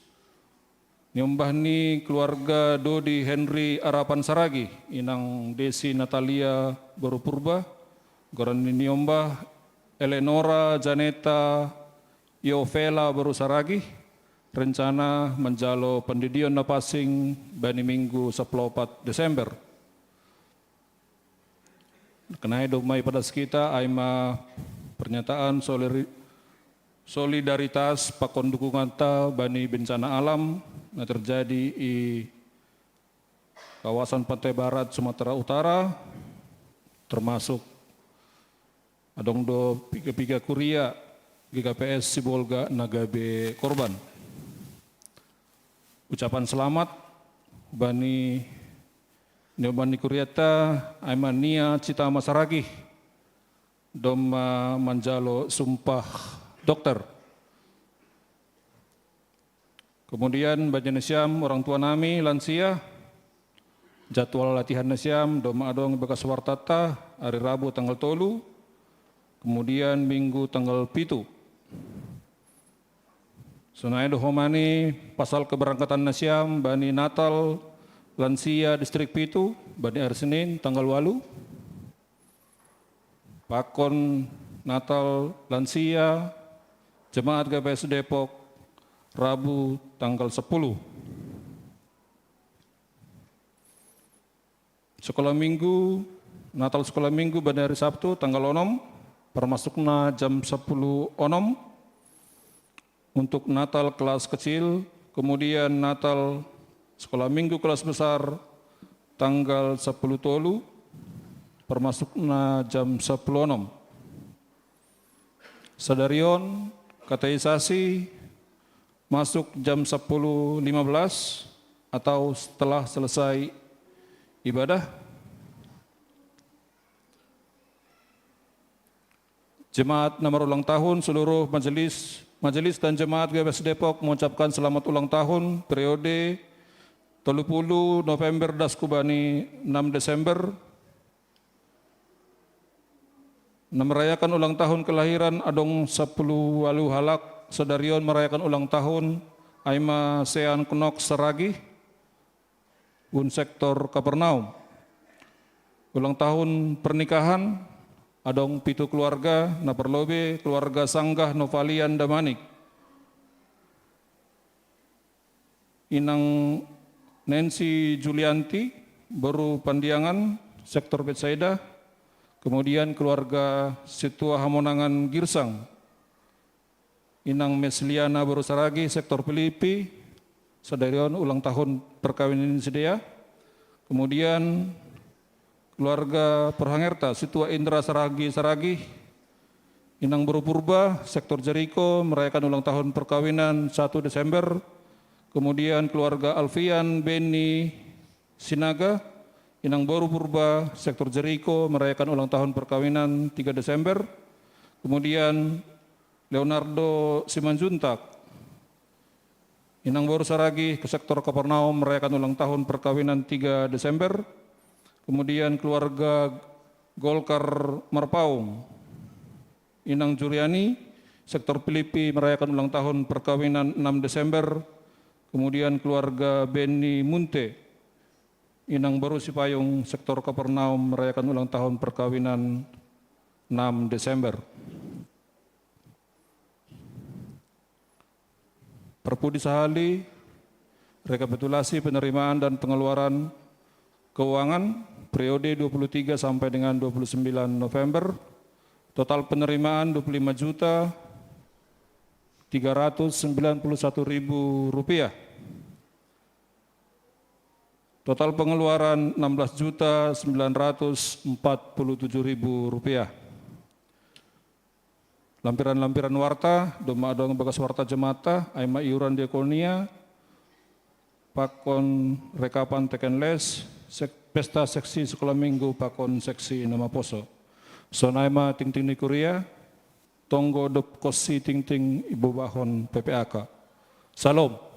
nyombahni keluarga Dodi Henry Arapan Saragi, Inang Desi Natalia Baru Purba, goran nyombah Eleonora Janeta Yovela Baru Saragi, rencana menjalo pendidikan napasing bani Minggu 14 Desember. Kenai domai pada kita aima pernyataan solidaritas pakon dukungan ta bani bencana alam yang terjadi di kawasan pantai barat Sumatera Utara, termasuk adong do piga kuria GKPS Sibolga Nagabe korban. Ucapan selamat bani Neobani Kuriata Aimania Cita Masaragi Doma Manjalo Sumpah Dokter. Kemudian bani Nesiam orang tua nami lansia, jadwal latihan Nesiam Doma Adong Bekas Wartata hari Rabu tanggal 3, kemudian Minggu tanggal 7. Sunai dohomani pasal keberangkatan Nasiam bani Natal lansia distrik Pitu bani hari Senin tanggal 8. Pakon Natal lansia jemaat GPS Depok Rabu tanggal 10. Sekolah Minggu Natal sekolah Minggu bani hari Sabtu tanggal 6 permasukna jam 10 onom. Untuk Natal kelas kecil, kemudian Natal sekolah minggu kelas besar tanggal 10 tolu, permasukna jam 10 onom. Sadarion, kateisasi, masuk jam 10.15 atau setelah selesai ibadah. Jemaat nomor ulang tahun seluruh Majelis dan Jemaat GPS Depok mengucapkan selamat ulang tahun periode 30 November Daskubani 6 Desember. Merayakan ulang tahun kelahiran Adong 10 Walu Halak, Sadarion merayakan ulang tahun Aima Sean Knok Saragi, Un sektor Kapernaum. Ulang tahun pernikahan Adong 7 keluarga, naperlobe keluarga Sanggah Novalian Damanik. Inang Nancy Julianti, baru Pandiangan, sektor Betsaida. Kemudian keluarga Situa Hamonangan Girsang. Inang Mesliana baru Saragi, sektor Pilipi. Sadarion ulang tahun perkawinan sedia. Kemudian keluarga Perhangerta, Situa Indra Saragi, Inang Baru Purba, sektor Jeriko, merayakan ulang tahun perkawinan 1 Desember. Kemudian keluarga Alfian Beni Sinaga, Inang Baru Purba, sektor Jeriko, merayakan ulang tahun perkawinan 3 Desember. Kemudian Leonardo Simanjuntak, Inang Baru Saragi, ke sektor Kapernaum, merayakan ulang tahun perkawinan 3 Desember. Kemudian keluarga Golkar Marpaung, Inang Juriani, sektor Pilipi, merayakan ulang tahun perkawinan 6 Desember. Kemudian keluarga Beni Munte, Inang Baru Sipayung, sektor Kapernaum, merayakan ulang tahun perkawinan 6 Desember. Perpudi Sahali, rekapitulasi penerimaan dan pengeluaran keuangan periode 23 sampai dengan 29 November, total penerimaan 25 juta Rp391.000. Total pengeluaran Rp16.947.000. Lampiran-lampiran warta, doma adong bagas warta jemata, aima iuran diakonia, pakon rekapan teken les, pesta seksi sekolah minggu pakon seksi nama poso. Sonaima ting-ting ni Korea, tonggo dop kosi ting-ting ibu bahon PPAK. Salam.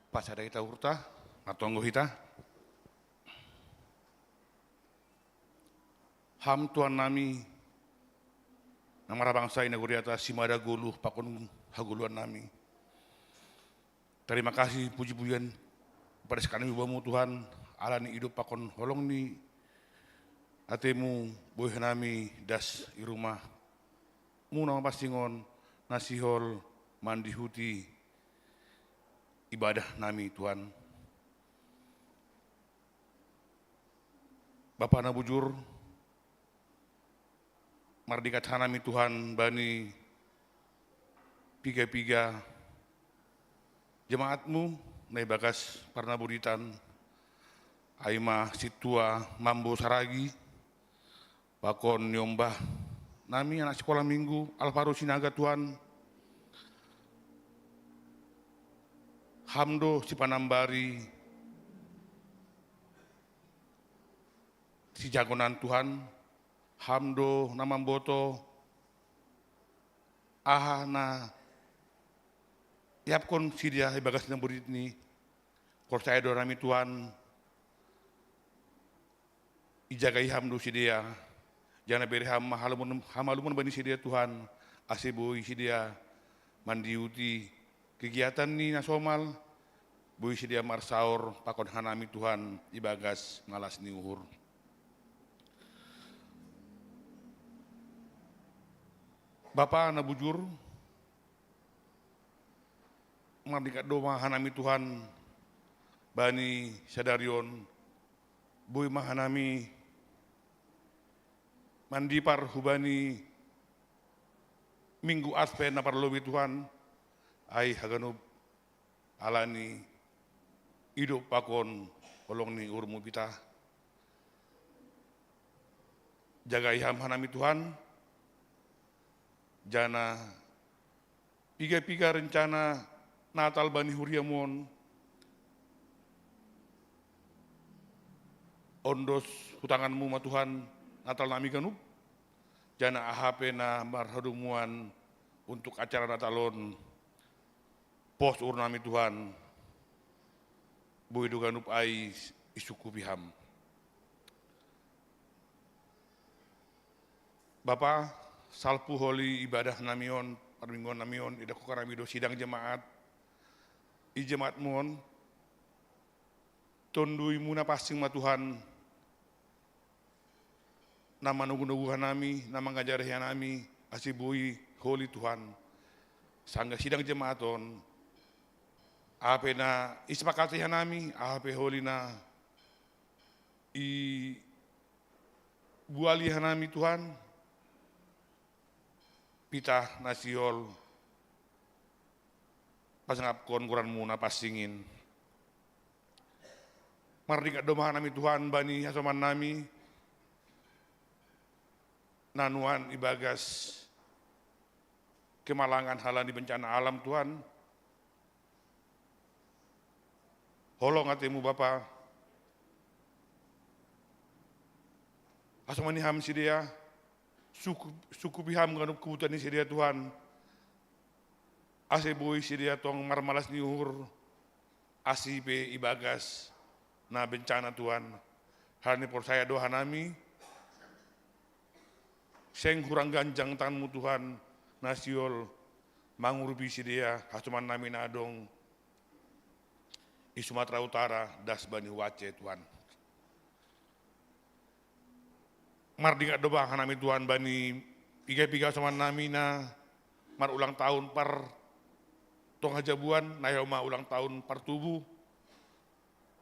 Pasada kita urta, matonggo kita. Ham tuan nami, namara bangsa ina guriata simada guluh pakon haguluan nami. Terima kasih puji-pujian pada sekalian ibamu Tuhan, alani hidup pakon holong ni atemu boy nami das i rumah. Munang pasingon nasihol mandi huti ibadah nami Tuhan. Bapak na bujur, mardikat hanami Tuhan bani piga-piga jemaatmu nai bagas parna buritan aima situa mambo saragi bakon nyombah nami anak sekolah minggu Alvaro Sinaga Tuhan. Hamdo si Panambari, si jagonan Tuhan, hamdo namamboto, aha na yapkon si dia bagas na burit ni, korsa edo rami Tuhan, ijagai hamdo si dia, jangan beri hamalumun bani si dia Tuhan, asibui si dia, mandiuti, kegiatan ni nasomal, bui sedia marsaur, pakon hanami Tuhan, ibagas ngalas ni uhur. Bapak na bujur, mardikat doma hanami Tuhan, bani sadarion, bui mahanami, mandipar hubani, minggu aspe na parlobi Tuhan, ai haganub alani hidup pakon olong ni urmu kita. Jaga iham hanami Tuhan, jana piga-piga rencana Natal bani huriamon, ondos hutanganmu ma Tuhan Natal nami ganub, jana AHP na marhadumuan untuk acara Natalon, pos urnami Tuhan, bui duganup ai isuku piham. Bapak, salpu holi ibadah namion, permingguan namion, ida kukaramido sidang jemaat, i jemaat mon, tondui muna pasing ma Tuhan, nama nugu-nuguhan nami, nama ngajarehan nami, asibui holi Tuhan, sangga sidang jemaaton, ape na isepakati hanami, ape holi na i buali hanami Tuhan, pitah nasiol, pasangapkon kuranmu na pasingin. Mardikat doma hanami Tuhan, bani hasoman nami, nanuan ibagas kemalangan halani bencana alam Tuhan, holong hatimu Bapa, asmani ham si dia, suku biham ganup kebutuhan si dia Tuhan, asebui si dia tong marmalas niuhur, asibe ibagas na bencana Tuhan, hal ini por saya doa nami, seng hurang ganjang tanganmu Tuhan, nasiol mangurupi si dia, hasuman nami nadong, di Sumatera Utara, das bani wace Tuhan. mardingat doba hanami Tuhan bani piga-piga sama nami na mar ulang tahun par tong hajabuan na ma ulang tahun par tubuh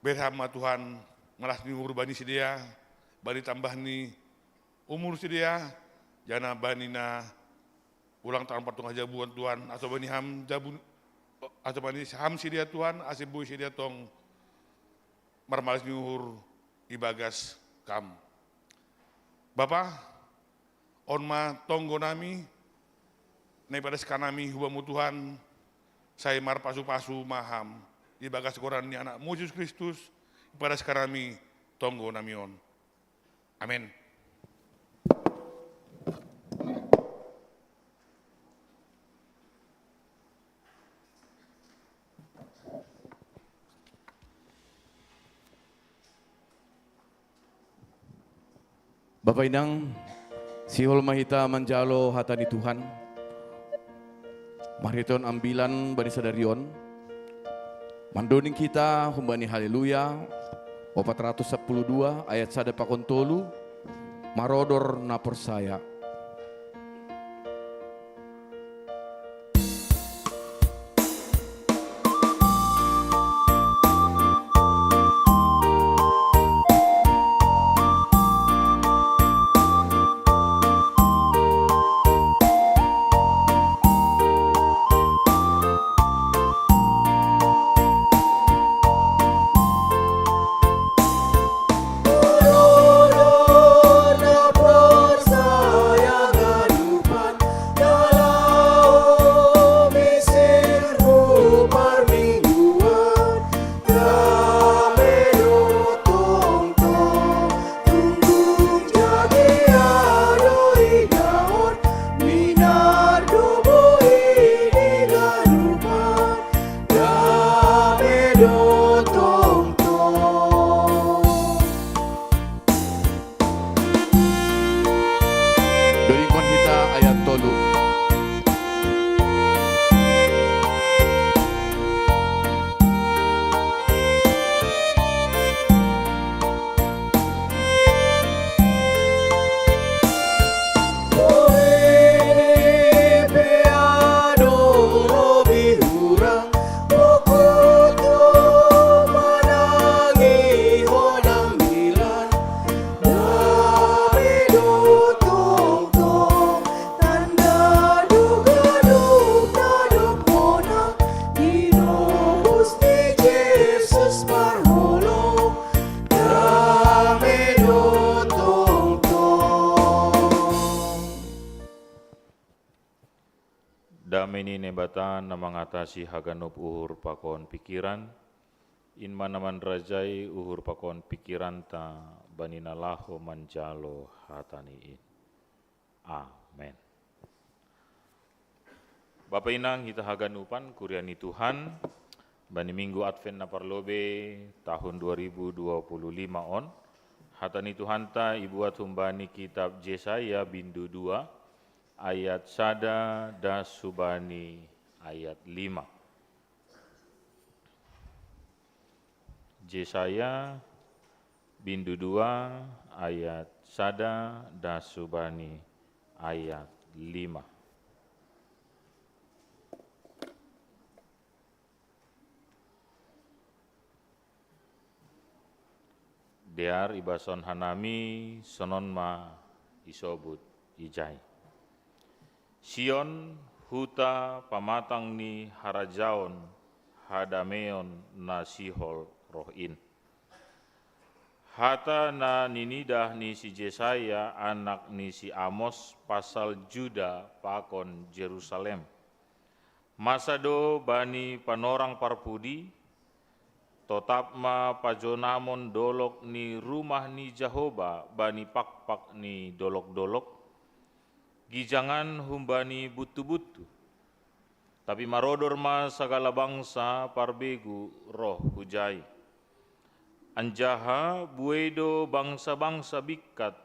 berhama Tuhan malas ni umur bani sedia bani tambah ni umur sedia jana bani na ulang tahun par tong hajabuan Tuhan atau bani ham jabun atau bani ham sedia Tuhan asibu sedia tong mar malas ni umur ibagas kam Bapak, onma tonggo nami, naipada sekanami hubamu Tuhan, saya mar pasu-pasu maham, ibagas koran ni anak Yesus Kristus, pada sekanami tonggo nami on. Amin.
Bapak Inang, sihol mahita manjalo hatani Tuhan, mariton ambilan bani sadarion, mandoning kita humbani haleluya, 412 ayat 1 pakon tolu, marodor na persaya.
Dameni nebatan na mangatasi haganop uhur pakon pikiran, in manaman rajai uhur pakon pikiran ta banina laho manjalo hatani in. Amen. Bapak Inang kita haganupan kuriani Tuhan, bani minggu Advent na parlobe tahun 2025 on, hatani Tuhan ta ibuat humbani kitab Yesaya bindu 2, ayat 1 da subani ayat 5. Yesaya bindu 2 ayat 1 da subani ayat 5. Dear ibason hanami sonon ma isobut ijai. Sion huta pamatang ni harajaon hadameon na sihol rohin. Hata na ninidah ni si Yesaya anak ni si Amos pasal Juda pakon Jerusalem. Masado bani panorang parpudi, totap ma pajonamon dolok ni rumah ni Jahoba bani pakpak ni dolok-dolok, gijangan humbani butu-butu, tapi marodor ma segala bangsa parbegu roh hujai. Anjaha buedo bangsa-bangsa bikat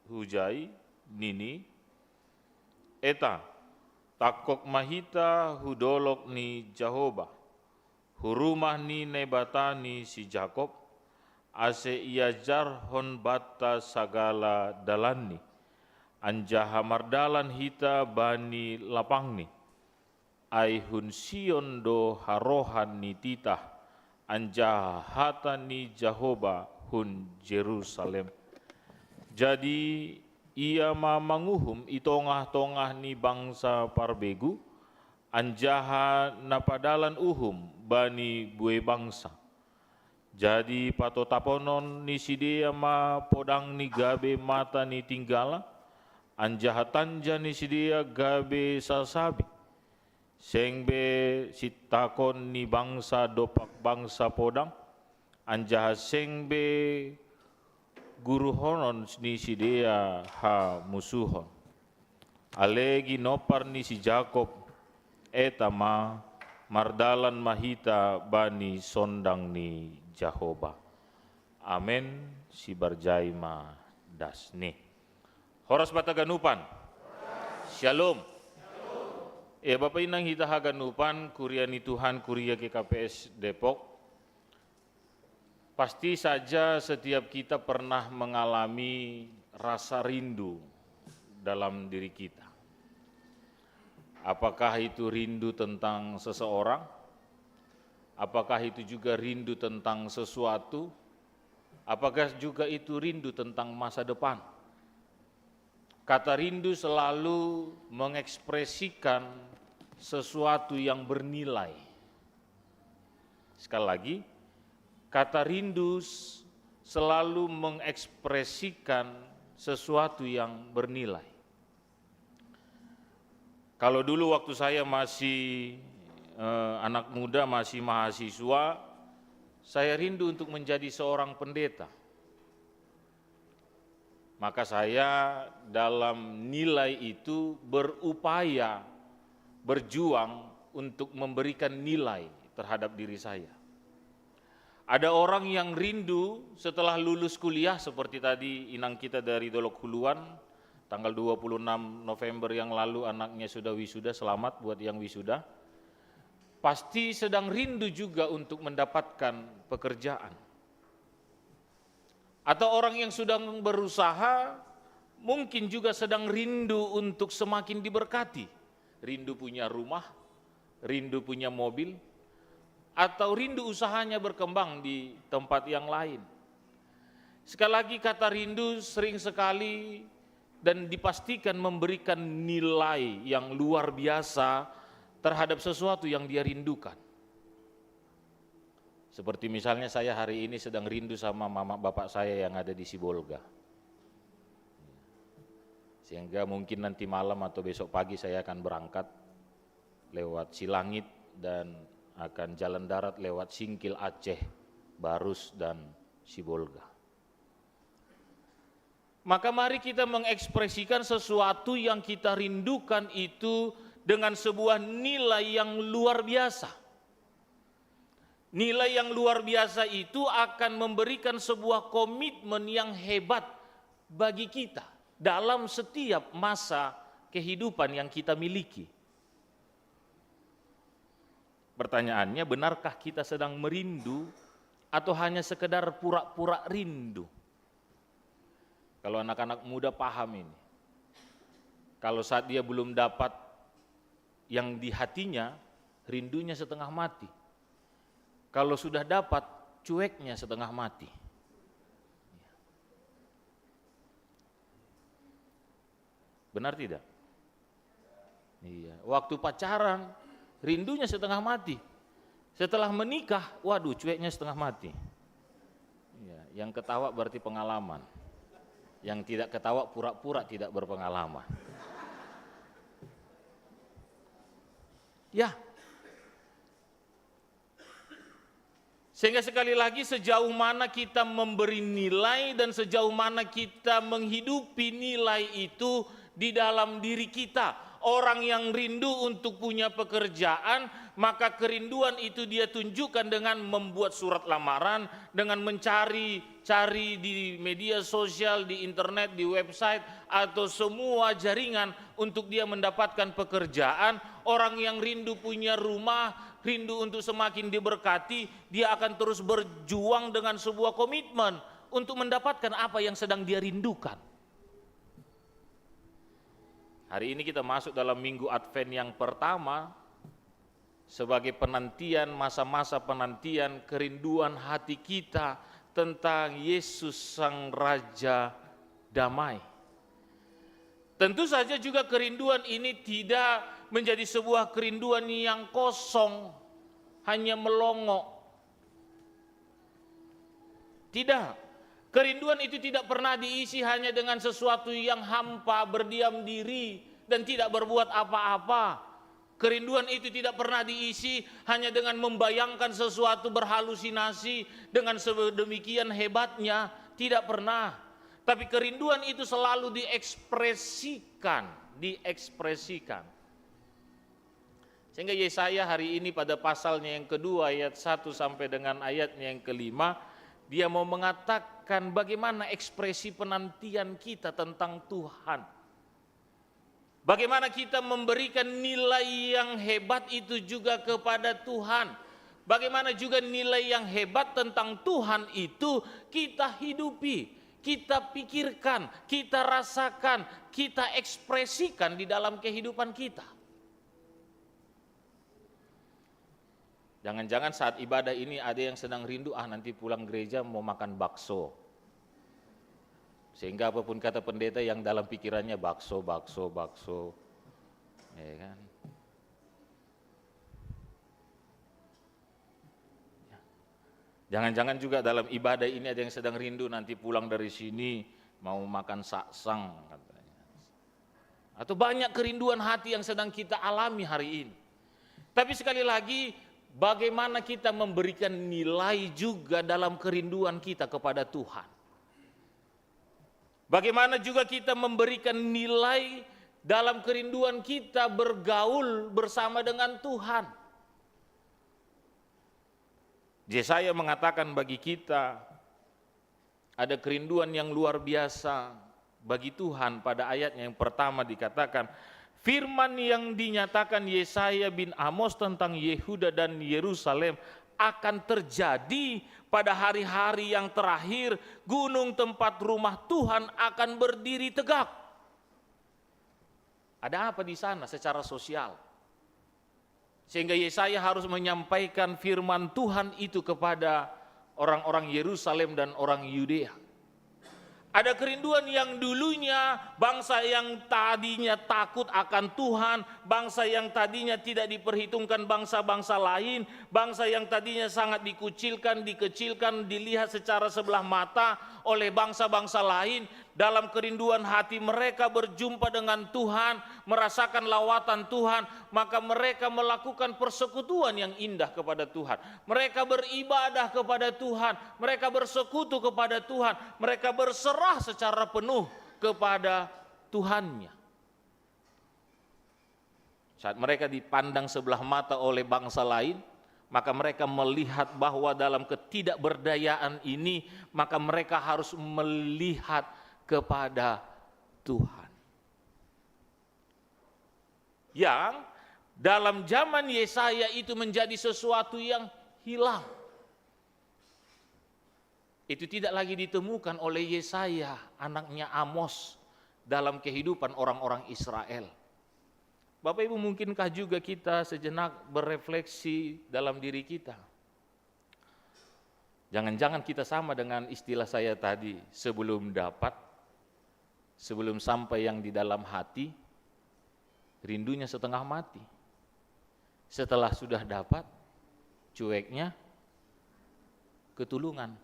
hujai nini, eta takok mahita hudolok ni Jahoba, hurumah ni nebatani si Jakob, ase ia jarhon bata sagala dalani, anjaha mardalan hita bani lapangni, ai hun sion do harohan ni titah, anjaha hatani Jahoba hun Jerusalem. Jadi ia manguhum itongah-tongah ni bangsa parbegu, anjaha napadalan uhum bani bue bangsa. Jadi patotaponon ni sidea ma podang ni gabe mata ni tinggala, anjaha tanja ni sidea gabe sasabi. Sengbe sitakon ni bangsa dopak bangsa podang, anjaha sengbe guru honon ni sidea ha musuhon. Alegi nopar ni si Jakob etama mardalan mahita bani sondang ni Jahoba. Amen si barjaima dasni. Horas bataganupan. Shalom. Bapak inang hita haganupan kuria ni Tuhan kuria KKPS Depok. Pasti saja setiap kita pernah mengalami rasa rindu dalam diri kita. Apakah itu rindu tentang seseorang? Apakah itu juga rindu tentang sesuatu? Apakah juga itu rindu tentang masa depan? Kata rindu selalu mengekspresikan sesuatu yang bernilai. Sekali lagi, kata rindu selalu mengekspresikan sesuatu yang bernilai. Kalau dulu waktu saya masih anak muda, masih mahasiswa, saya rindu untuk menjadi seorang pendeta. Maka saya dalam nilai itu berupaya, berjuang untuk memberikan nilai terhadap diri saya. Ada orang yang rindu setelah lulus kuliah seperti tadi inang kita dari Dolok Huluan, tanggal 26 November yang lalu anaknya sudah wisuda, selamat buat yang wisuda. Pasti sedang rindu juga untuk mendapatkan pekerjaan. Atau orang yang sedang berusaha mungkin juga sedang rindu untuk semakin diberkati. Rindu punya rumah, rindu punya mobil, atau rindu usahanya berkembang di tempat yang lain. Sekali lagi kata rindu sering sekali dan dipastikan memberikan nilai yang luar biasa terhadap sesuatu yang dia rindukan. Seperti misalnya saya hari ini sedang rindu sama mama bapak saya yang ada di Sibolga. Sehingga mungkin nanti malam atau besok pagi saya akan berangkat lewat Silangit dan akan jalan darat lewat Singkil Aceh, Barus dan Sibolga. Maka mari kita mengekspresikan sesuatu yang kita rindukan itu dengan sebuah nilai yang luar biasa. Nilai yang luar biasa itu akan memberikan sebuah komitmen yang hebat bagi kita dalam setiap masa kehidupan yang kita miliki. Pertanyaannya, benarkah kita sedang merindu atau hanya sekedar pura-pura rindu? Kalau anak-anak muda paham ini. Kalau saat dia belum dapat yang di hatinya, rindunya setengah mati. Kalau sudah dapat, cueknya setengah mati. Benar tidak? Iya. Waktu pacaran, rindunya setengah mati. Setelah menikah, waduh cueknya setengah mati. Iya. Yang ketawa berarti pengalaman. Yang tidak ketawa pura-pura tidak berpengalaman. Ya. Sehingga sekali lagi sejauh mana kita memberi nilai dan sejauh mana kita menghidupi nilai itu di dalam diri kita. Orang yang rindu untuk punya pekerjaan, maka kerinduan itu dia tunjukkan dengan membuat surat lamaran, dengan mencari di media sosial, di internet, di website, atau semua jaringan untuk dia mendapatkan pekerjaan. Orang yang rindu punya rumah, rindu untuk semakin diberkati, dia akan terus berjuang dengan sebuah komitmen untuk mendapatkan apa yang sedang dia rindukan. Hari ini kita masuk dalam minggu Advent yang pertama, sebagai penantian, masa-masa penantian, kerinduan hati kita tentang Yesus Sang Raja Damai. Tentu saja juga kerinduan ini tidak menjadi sebuah kerinduan yang kosong, hanya melongo. Tidak, kerinduan itu tidak pernah diisi hanya dengan sesuatu yang hampa, berdiam diri, dan tidak berbuat apa-apa. Kerinduan itu tidak pernah diisi hanya dengan membayangkan sesuatu berhalusinasi dengan sedemikian hebatnya, tidak pernah. Tapi kerinduan itu selalu diekspresikan. Sehingga Yesaya hari ini pada pasalnya yang kedua ayat 1 sampai dengan ayatnya yang kelima, dia mau mengatakan bagaimana ekspresi penantian kita tentang Tuhan. Bagaimana kita memberikan nilai yang hebat itu juga kepada Tuhan. Bagaimana juga nilai yang hebat tentang Tuhan itu kita hidupi, kita pikirkan, kita rasakan, kita ekspresikan di dalam kehidupan kita. Jangan-jangan saat ibadah ini ada yang sedang rindu, nanti pulang gereja mau makan bakso. Sehingga apapun kata pendeta yang dalam pikirannya bakso. Ya kan? Jangan-jangan juga dalam ibadah ini ada yang sedang rindu, nanti pulang dari sini mau makan saksang katanya. Atau banyak kerinduan hati yang sedang kita alami hari ini. Tapi sekali lagi, bagaimana kita memberikan nilai juga dalam kerinduan kita kepada Tuhan. Bagaimana juga kita memberikan nilai dalam kerinduan kita bergaul bersama dengan Tuhan. Yesaya mengatakan bagi kita ada kerinduan yang luar biasa bagi Tuhan. Pada ayatnya yang pertama dikatakan, firman yang dinyatakan Yesaya bin Amos tentang Yehuda dan Yerusalem akan terjadi pada hari-hari yang terakhir. Gunung tempat rumah Tuhan akan berdiri tegak. Ada apa di sana secara sosial? Sehingga Yesaya harus menyampaikan firman Tuhan itu kepada orang-orang Yerusalem dan orang Yudea. Ada kerinduan yang dulunya bangsa yang tadinya takut akan Tuhan, bangsa yang tadinya tidak diperhitungkan bangsa-bangsa lain, bangsa yang tadinya sangat dikucilkan, dikecilkan, dilihat secara sebelah mata oleh bangsa-bangsa lain. Dalam kerinduan hati mereka berjumpa dengan Tuhan, merasakan lawatan Tuhan, maka mereka melakukan persekutuan yang indah kepada Tuhan. Mereka beribadah kepada Tuhan, mereka bersekutu kepada Tuhan, mereka berserah secara penuh kepada Tuhannya. Saat mereka dipandang sebelah mata oleh bangsa lain, maka mereka melihat bahwa dalam ketidakberdayaan ini, maka mereka harus melihat kepada Tuhan. Yang dalam zaman Yesaya itu menjadi sesuatu yang hilang. Itu tidak lagi ditemukan oleh Yesaya, anaknya Amos, dalam kehidupan orang-orang Israel. Bapak Ibu, mungkinkah juga kita sejenak berefleksi dalam diri kita? Jangan-jangan kita sama dengan istilah saya tadi, sebelum dapat, sebelum sampai yang di dalam hati, rindunya setengah mati. Setelah sudah dapat, cueknya ketulungan.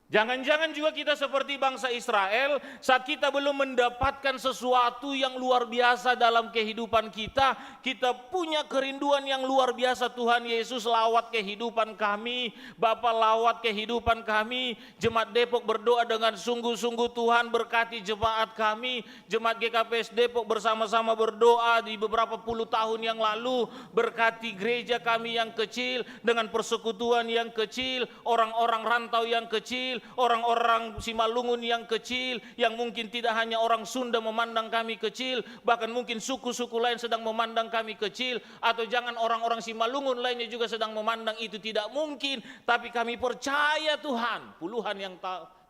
Jangan-jangan juga kita seperti bangsa Israel saat kita belum mendapatkan sesuatu yang luar biasa dalam kehidupan kita. Kita punya kerinduan yang luar biasa. Tuhan Yesus lawat kehidupan kami, Bapa lawat kehidupan kami. Jemaat Depok berdoa dengan sungguh-sungguh, Tuhan berkati jemaat kami. Jemaat GKPS Depok bersama-sama berdoa di beberapa puluh tahun yang lalu. Berkati gereja kami yang kecil dengan persekutuan yang kecil, orang-orang rantau yang kecil, orang-orang Simalungun yang kecil, yang mungkin tidak hanya orang Sunda memandang kami kecil, bahkan mungkin suku-suku lain sedang memandang kami kecil, atau jangan orang-orang Simalungun lainnya juga sedang memandang itu tidak mungkin, tapi kami percaya Tuhan, puluhan yang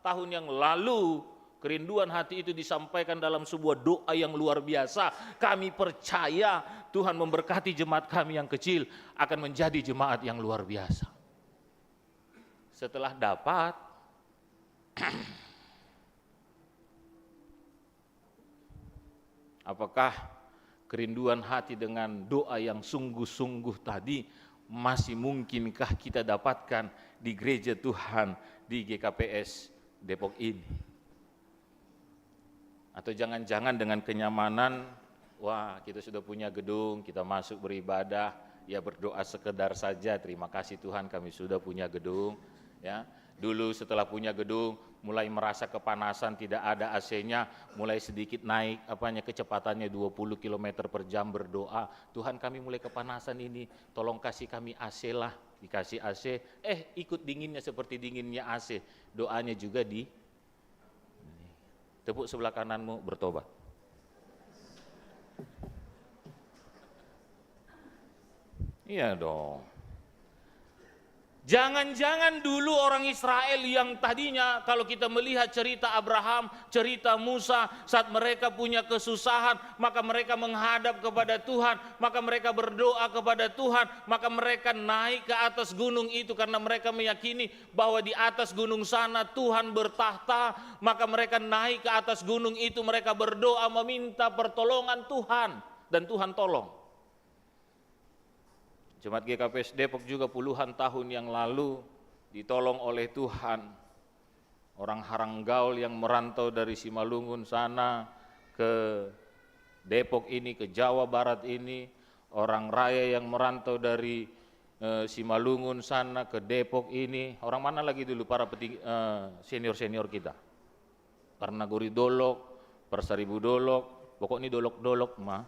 tahun yang lalu, kerinduan hati itu disampaikan dalam sebuah doa yang luar biasa. Kami percaya Tuhan memberkati jemaat kami yang kecil akan menjadi jemaat yang luar biasa. Setelah dapat, apakah kerinduan hati dengan doa yang sungguh-sungguh tadi masih mungkinkah kita dapatkan di gereja Tuhan di GKPS Depok ini? Atau jangan-jangan dengan kenyamanan, wah kita sudah punya gedung, kita masuk beribadah, ya berdoa sekedar saja, terima kasih Tuhan kami sudah punya gedung, ya. Dulu setelah punya gedung, mulai merasa kepanasan, tidak ada AC-nya, mulai sedikit naik kecepatannya 20 km per jam berdoa, Tuhan kami mulai kepanasan ini, tolong kasih kami AC lah, dikasih AC, ikut dinginnya seperti dinginnya AC, doanya juga tepuk sebelah kananmu, bertobat. Iya dong. Jangan-jangan dulu orang Israel yang tadinya kalau kita melihat cerita Abraham, cerita Musa, saat mereka punya kesusahan, maka mereka menghadap kepada Tuhan, maka mereka berdoa kepada Tuhan, maka mereka naik ke atas gunung itu karena mereka meyakini bahwa di atas gunung sana Tuhan bertahta, maka mereka naik ke atas gunung itu, mereka berdoa meminta pertolongan Tuhan, dan Tuhan tolong. Jemaat GKPS Depok juga puluhan tahun yang lalu ditolong oleh Tuhan. Orang Haranggaul yang merantau dari Simalungun sana ke Depok ini, ke Jawa Barat ini, orang raya yang merantau dari Simalungun sana ke Depok ini, orang mana lagi dulu para senior-senior kita? Karnaguri Dolok, Persaribu Dolok, pokok ini Dolok-Dolok mah,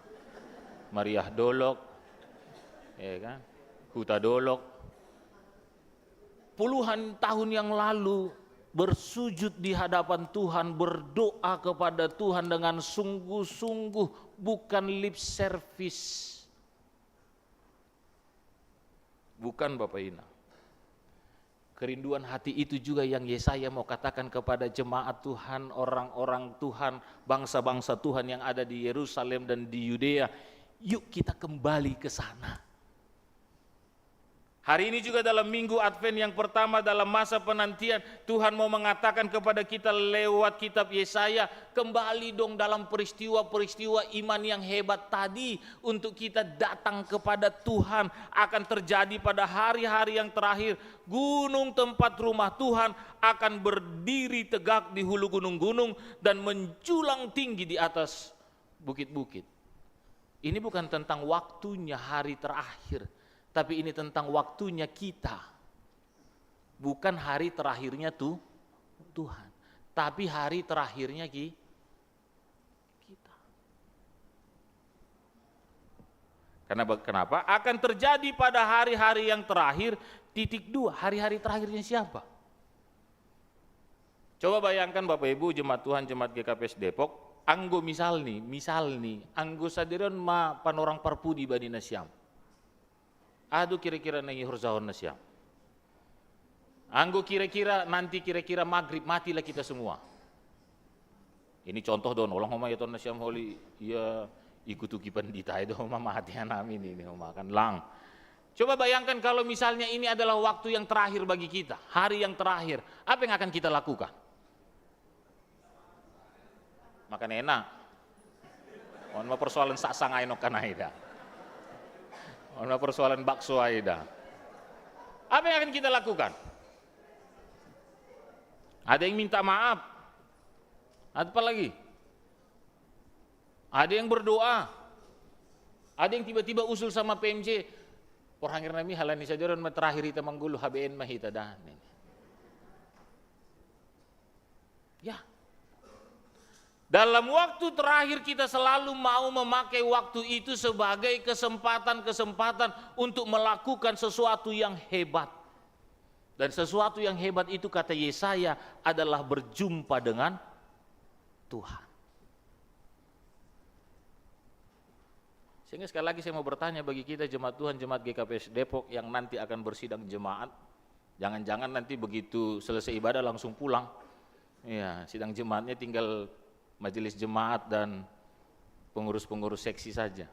Mariah Dolok, ya kan, Huta Dolok, puluhan tahun yang lalu bersujud di hadapan Tuhan, berdoa kepada Tuhan dengan sungguh-sungguh, bukan lip service, bukan Bapak Ina. Kerinduan hati itu juga yang Yesaya mau katakan kepada jemaat Tuhan, orang-orang Tuhan, bangsa-bangsa Tuhan yang ada di Yerusalem dan di Yudea. Yuk kita kembali ke sana. Hari ini juga dalam minggu Advent yang pertama dalam masa penantian, Tuhan mau mengatakan kepada kita lewat kitab Yesaya, kembali dong dalam peristiwa-peristiwa iman yang hebat tadi untuk kita datang kepada Tuhan. Akan terjadi pada hari-hari yang terakhir, gunung tempat rumah Tuhan akan berdiri tegak di hulu gunung-gunung dan menjulang tinggi di atas bukit-bukit. Ini bukan tentang waktunya hari terakhir, tapi ini tentang waktunya kita. Bukan hari terakhirnya Tuhan, tapi hari terakhirnya kita. Karena kenapa? Akan terjadi pada hari-hari yang terakhir, titik dua, hari-hari terakhirnya siapa? Coba bayangkan Bapak Ibu, jemaat Tuhan, jemaat GKPS Depok, anggo misal nih, anggo sadiron ma panorang parpudi bani nasyam. Aduh kira-kira nangi hurzahon nasyam. Anggo kira-kira nanti kira-kira maghrib matilah kita semua. Ini contoh don, orang homa ya ton nasyam holi ya ikutuki pandita itu homa matian amin ini homa kan lang. Coba bayangkan kalau misalnya ini adalah waktu yang terakhir bagi kita, hari yang terakhir, apa yang akan kita lakukan? Makan enak. Ono persoalan saksang aino kanaida. Ono persoalan bakso aida. Apa yang akan kita lakukan? Ada yang minta maaf. Apa lagi? Ada yang berdoa. Ada yang tiba-tiba usul sama PMJ. Porhangir nami halani sajoran terakhir kita manggulu HBN mahita dan. Ya. Dalam waktu terakhir kita selalu mau memakai waktu itu sebagai kesempatan-kesempatan untuk melakukan sesuatu yang hebat. Dan sesuatu yang hebat itu kata Yesaya adalah berjumpa dengan Tuhan. Sehingga sekali lagi saya mau bertanya bagi kita jemaat Tuhan, jemaat GKPS Depok yang nanti akan bersidang jemaat, jangan-jangan nanti begitu selesai ibadah langsung pulang. Ya, sidang jemaatnya tinggal majelis jemaat dan pengurus-pengurus seksi saja.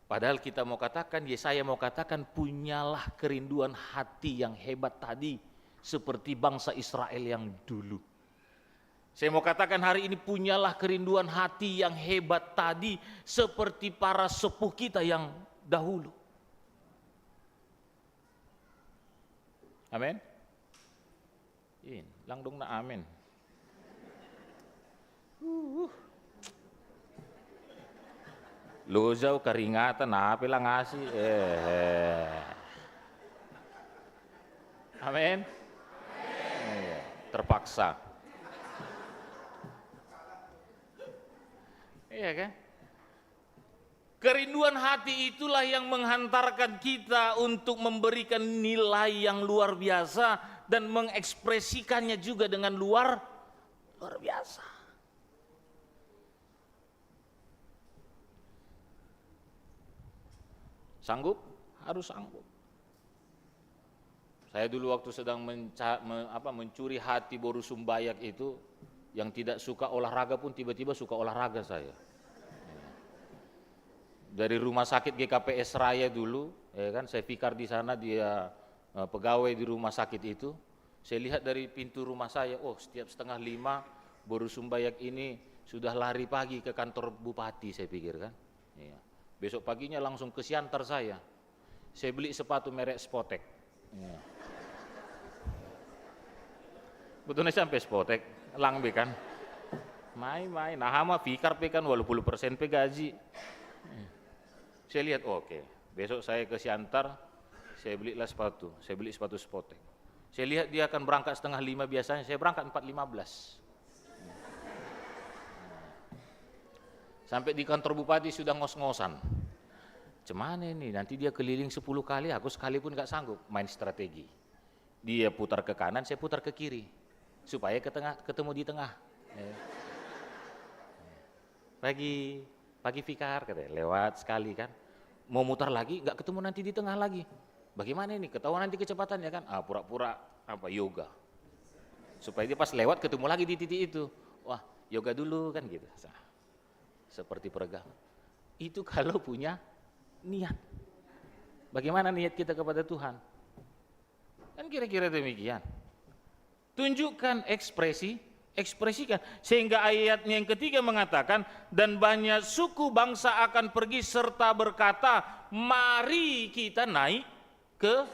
Padahal kita mau katakan, Yesaya mau katakan, punyalah kerinduan hati yang hebat tadi seperti bangsa Israel yang dulu. Saya mau katakan hari ini punyalah kerinduan hati yang hebat tadi seperti para sepuh kita yang dahulu. Amin. Langdong na amin. Luzau keringatan apa lah ngasih. Amin. Terpaksa. Iya kan? Kerinduan hati itulah yang menghantarkan kita untuk memberikan nilai yang luar biasa dan mengekspresikannya juga dengan luar biasa. Sanggup? Harus sanggup. Saya dulu waktu sedang mencuri hati Boru Sumbayak itu, yang tidak suka olahraga pun tiba-tiba suka olahraga saya. Dari rumah sakit GKPS Raya dulu, ya kan, saya fikar di sana, dia pegawai di rumah sakit itu. Saya lihat dari pintu rumah saya, oh setiap 4:30 Boru Sumbayak ini sudah lari pagi ke kantor bupati, saya pikir kan. Ya. Besok paginya langsung ke Siantar saya beli sepatu merek Spotek. Ya. Betulnya sampai Spotek, langbe kan. Mai, nah hama fikar pe kan 80% pe gaji. Saya lihat, oke, besok saya ke Siantar, saya belilah sepatu, saya beli sepatu Spotek. Saya lihat dia akan berangkat 4:30 biasanya, saya berangkat 4:15. Sampai di kantor bupati sudah ngos-ngosan. Cemana ini, nanti dia keliling 10 kali, aku sekalipun gak sanggup main strategi. Dia putar ke kanan, saya putar ke kiri, supaya ketemu di tengah. Pagi fikar, katanya, lewat sekali kan. Mau mutar lagi, nggak ketemu nanti di tengah lagi. Bagaimana ini? Ketahuan nanti kecepatannya kan? Pura-pura yoga. Supaya dia pas lewat ketemu lagi di titik itu. Wah, yoga dulu kan gitu. Seperti peregang. Itu kalau punya niat. Bagaimana niat kita kepada Tuhan? Kan kira-kira demikian. Tunjukkan ekspresikan, sehingga ayatnya yang ketiga mengatakan, dan banyak suku bangsa akan pergi serta berkata, mari kita naik ke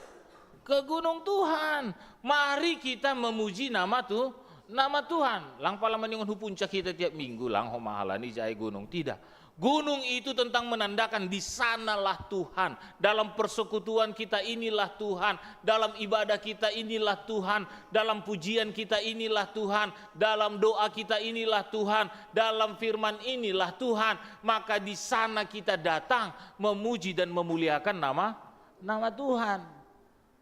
gunung Tuhan, mari kita memuji nama Tuhan. Lang pala maningon puncak kita tiap minggu lang homahalani jaya gunung, tidak. Gunung itu tentang menandakan di sanalah Tuhan. Dalam persekutuan kita inilah Tuhan. Dalam ibadah kita inilah Tuhan. Dalam pujian kita inilah Tuhan. Dalam doa kita inilah Tuhan. Dalam firman inilah Tuhan. Maka di sana kita datang memuji dan memuliakan nama Tuhan.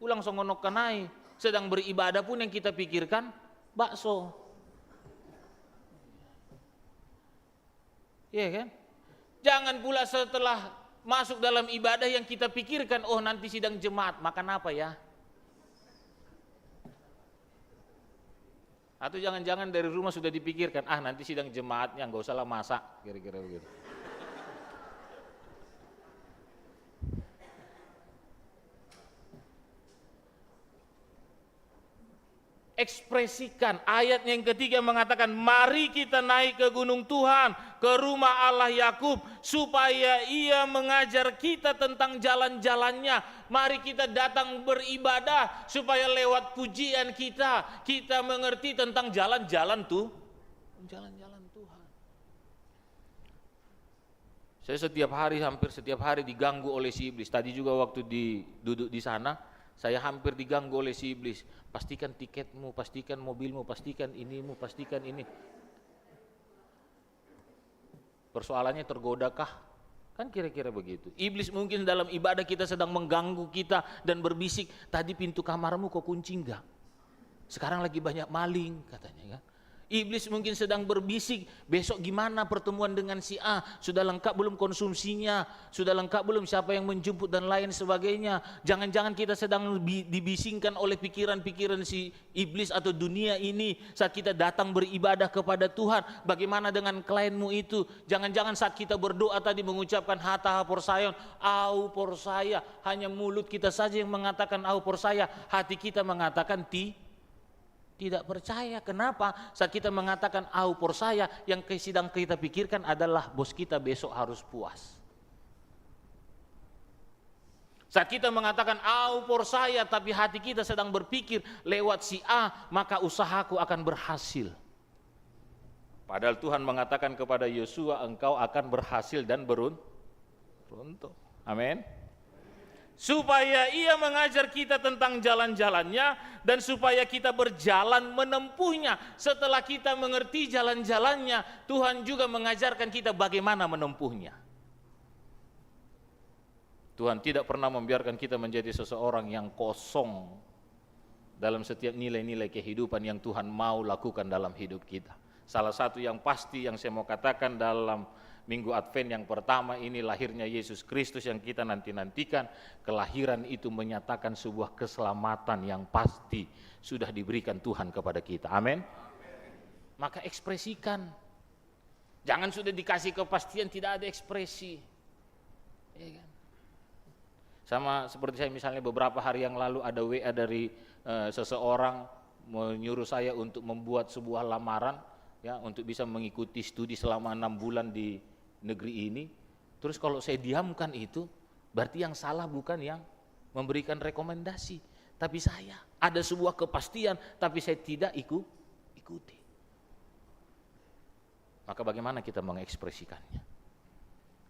Ulang songonok kanai. Sedang beribadah pun yang kita pikirkan bakso. Iya kan? Jangan pula setelah masuk dalam ibadah yang kita pikirkan, oh nanti sidang jemaat, makan apa ya? Atau jangan-jangan dari rumah sudah dipikirkan, nanti sidang jemaatnya nggak usahlah masak, kira-kira begitu. Ekspresikan. Ayat yang ketiga mengatakan, mari kita naik ke gunung Tuhan, ke ke rumah Allah Yakub supaya ia mengajar kita tentang jalan-jalannya. Mari kita datang beribadah supaya lewat pujian kita mengerti tentang jalan-jalan jalan-jalan Tuhan. Saya hampir setiap hari diganggu oleh si iblis. Tadi juga waktu duduk di sana, saya hampir diganggu oleh si iblis. Pastikan tiketmu, pastikan mobilmu, pastikan inimu, pastikan ini. Persoalannya tergodakah? Kan kira-kira begitu. Iblis mungkin dalam ibadah kita sedang mengganggu kita dan berbisik, tadi pintu kamarmu kok kunci enggak? Sekarang lagi banyak maling katanya kan. Iblis mungkin sedang berbisik, besok gimana pertemuan dengan si A, sudah lengkap belum konsumsinya, sudah lengkap belum siapa yang menjemput dan lain sebagainya. Jangan-jangan kita sedang dibisingkan oleh pikiran-pikiran si iblis atau dunia ini saat kita datang beribadah kepada Tuhan. Bagaimana dengan klienmu itu? Jangan-jangan saat kita berdoa tadi mengucapkan hata porsayon, au porsaya, hanya mulut kita saja yang mengatakan au porsaya, hati kita mengatakan tidak percaya. Kenapa? Saat kita mengatakan au porsaya, yang sedang kita pikirkan adalah bos kita besok harus puas. Saat kita mengatakan au porsaya, tapi hati kita sedang berpikir lewat si A, maka usahaku akan berhasil. Padahal Tuhan mengatakan kepada Yosua, engkau akan berhasil dan beruntung. Amin. Supaya ia mengajar kita tentang jalan-jalannya dan supaya kita berjalan menempuhnya. Setelah kita mengerti jalan-jalannya, Tuhan juga mengajarkan kita bagaimana menempuhnya. Tuhan tidak pernah membiarkan kita menjadi seseorang yang kosong dalam setiap nilai-nilai kehidupan yang Tuhan mau lakukan dalam hidup kita. Salah satu yang pasti yang saya mau katakan dalam Minggu Advent yang pertama ini, lahirnya Yesus Kristus yang kita nanti-nantikan. Kelahiran itu menyatakan sebuah keselamatan yang pasti sudah diberikan Tuhan kepada kita. Amin. Maka ekspresikan. Jangan sudah dikasih kepastian tidak ada ekspresi. Ya kan? Sama seperti saya misalnya beberapa hari yang lalu ada WA dari seseorang menyuruh saya untuk membuat sebuah lamaran ya untuk bisa mengikuti studi selama 6 bulan di negeri ini. Terus kalau saya diamkan itu berarti yang salah bukan yang memberikan rekomendasi, tapi saya. Ada sebuah kepastian tapi saya tidak ikuti. Maka bagaimana kita mengekspresikannya?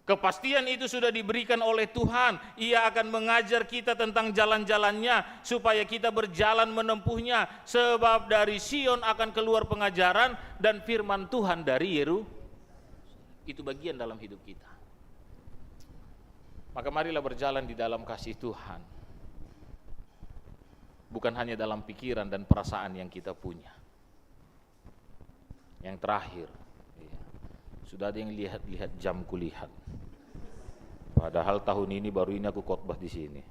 Kepastian itu sudah diberikan oleh Tuhan. Ia akan mengajar kita tentang jalan-jalannya supaya kita berjalan menempuhnya. Sebab dari Sion akan keluar pengajaran dan firman Tuhan dari Yerusalem. Itu bagian dalam hidup kita. Maka marilah berjalan di dalam kasih Tuhan. Bukan hanya dalam pikiran dan perasaan yang kita punya. Yang terakhir, sudah ada yang lihat jam kulihat. Padahal tahun ini baru ini aku khotbah di sini.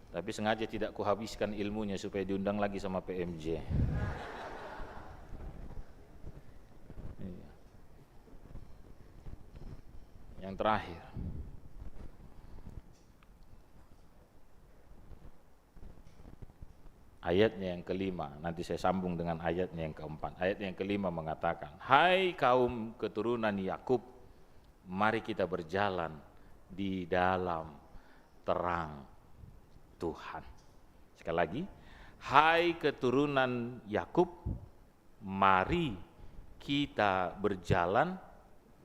Tapi sengaja tidak kuhabiskan ilmunya supaya diundang lagi sama PMJ. Yang terakhir, ayatnya yang kelima, nanti saya sambung dengan ayatnya yang keempat. Ayatnya yang kelima mengatakan, hai kaum keturunan Yakub, mari kita berjalan di dalam terang Tuhan. Sekali lagi, hai keturunan Yakub, mari kita berjalan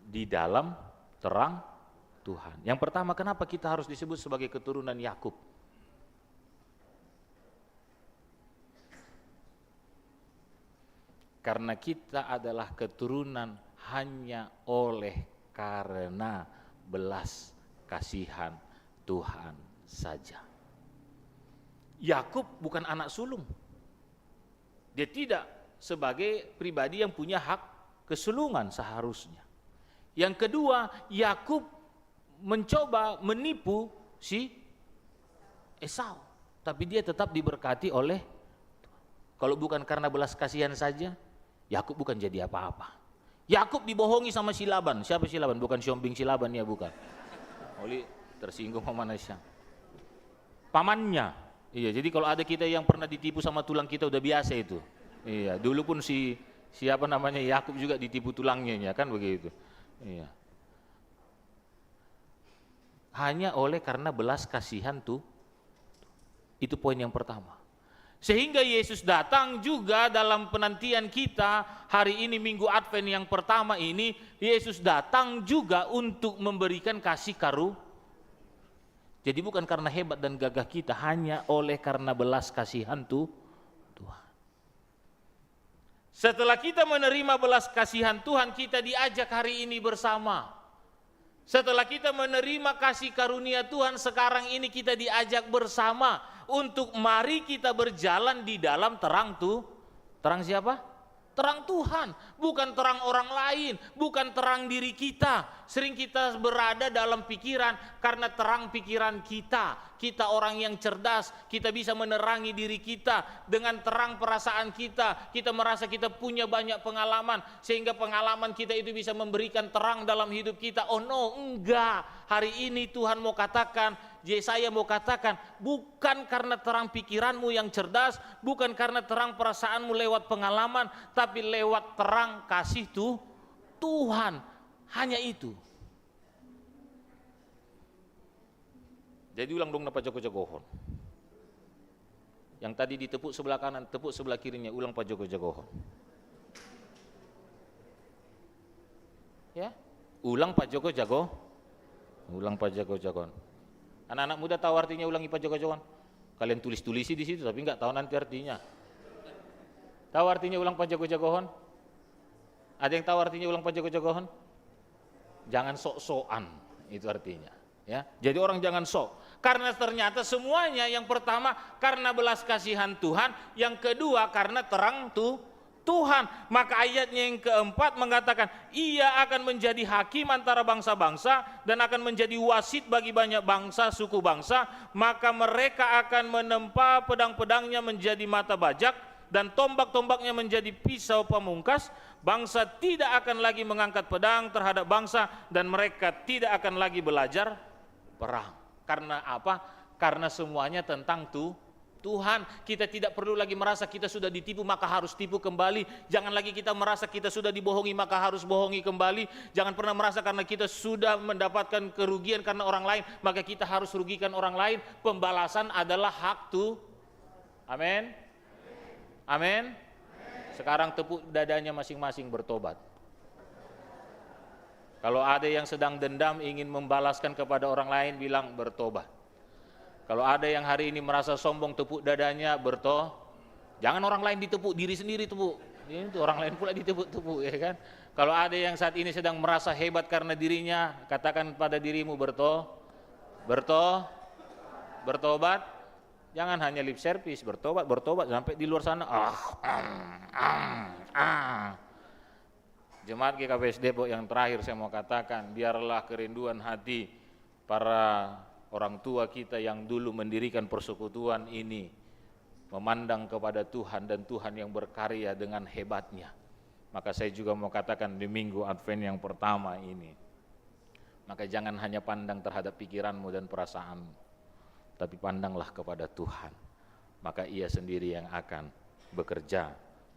di dalam terang Tuhan. Yang pertama, kenapa kita harus disebut sebagai keturunan Yakub? Karena kita adalah keturunan hanya oleh karena belas kasihan Tuhan saja. Yakub bukan anak sulung. Dia tidak sebagai pribadi yang punya hak kesulungan seharusnya. Yang kedua, Yakub mencoba menipu si Esau, tapi dia tetap diberkati oleh Tuhan. Kalau bukan karena belas kasihan saja, Yakub bukan jadi apa-apa. Yakub dibohongi sama si Laban. Siapa si Laban? Bukan Siombing si Laban ya, bukan. Oli tersinggung sama Nasya. Pamannya. Iya, jadi kalau ada kita yang pernah ditipu sama tulang kita udah biasa itu. Iya, dulu pun si Siapa namanya Yakub juga ditipu tulangnya, ya kan begitu. Iya. Hanya oleh karena belas kasihan tuh. Itu poin yang pertama. Sehingga Yesus datang juga dalam penantian kita hari ini Minggu Advent yang pertama ini, Yesus datang juga untuk memberikan kasih karunia. Jadi bukan karena hebat dan gagah kita, hanya oleh karena belas kasihan tuh Tuhan. Setelah kita menerima belas kasihan Tuhan, kita diajak hari ini bersama. Setelah kita menerima kasih karunia Tuhan, sekarang ini kita diajak bersama untuk mari kita berjalan di dalam terang tuh. Terang siapa? Terang Tuhan, bukan terang orang lain, bukan terang diri kita. Sering kita berada dalam pikiran karena terang pikiran kita. Kita orang yang cerdas, kita bisa menerangi diri kita dengan terang perasaan kita. Kita merasa kita punya banyak pengalaman sehingga pengalaman kita itu bisa memberikan terang dalam hidup kita. Oh no, enggak. Hari ini Tuhan mau katakan, Yesaya mau katakan, bukan karena terang pikiranmu yang cerdas, bukan karena terang perasaanmu lewat pengalaman, tapi lewat terang kasih Tuhan. Hanya itu. Jadi ulang dong napa jago-jagohon. Yang tadi ditepuk sebelah kanan, tepuk sebelah kirinya, ulang pa jago-jagohon. Ya, ulang pa jago-jago, ulang pa jago-jagohon. Anak-anak muda tahu artinya ulangi pa jago-jagohon? Kalian tulis-tulisi di situ, tapi nggak tahu nanti artinya. Tahu artinya ulang pa jago-jagohon? Ada yang tahu artinya ulang pa jago-jagohon? Jangan sok-sokan, itu artinya. Ya, jadi orang jangan sok, karena ternyata semuanya yang pertama karena belas kasihan Tuhan, yang kedua karena terang Tuhan. Maka ayatnya yang keempat mengatakan ia akan menjadi hakim antara bangsa-bangsa dan akan menjadi wasit bagi banyak bangsa suku bangsa. Maka mereka akan menempa pedang-pedangnya menjadi mata bajak dan tombak-tombaknya menjadi pisau pamungkas. Bangsa tidak akan lagi mengangkat pedang terhadap bangsa dan mereka tidak akan lagi belajar perang. Karena apa? Karena semuanya tentang Tuhan. Kita tidak perlu lagi merasa kita sudah ditipu maka harus tipu kembali. Jangan lagi kita merasa kita sudah dibohongi maka harus bohongi kembali. Jangan pernah merasa karena kita sudah mendapatkan kerugian karena orang lain maka kita harus rugikan orang lain. Pembalasan adalah hak Tuhan. Amin. Amin. Sekarang tepuk dadanya masing-masing bertobat. Kalau ada yang sedang dendam ingin membalaskan kepada orang lain, bilang bertobat. Kalau ada yang hari ini merasa sombong, tepuk dadanya Jangan orang lain ditepuk, diri sendiri tepuk. Itu orang lain pula ditepuk-tepuk, ya kan? Kalau ada yang saat ini sedang merasa hebat karena dirinya, katakan pada dirimu bertobat. Jangan hanya lip service, bertobat sampai di luar sana. Jemaat GKPS Depok yang terakhir saya mau katakan, biarlah kerinduan hati para orang tua kita yang dulu mendirikan persekutuan ini memandang kepada Tuhan dan Tuhan yang berkarya dengan hebatnya. Maka saya juga mau katakan di Minggu Advent yang pertama ini, maka jangan hanya pandang terhadap pikiranmu dan perasaanmu, tapi pandanglah kepada Tuhan. Maka Ia sendiri yang akan bekerja,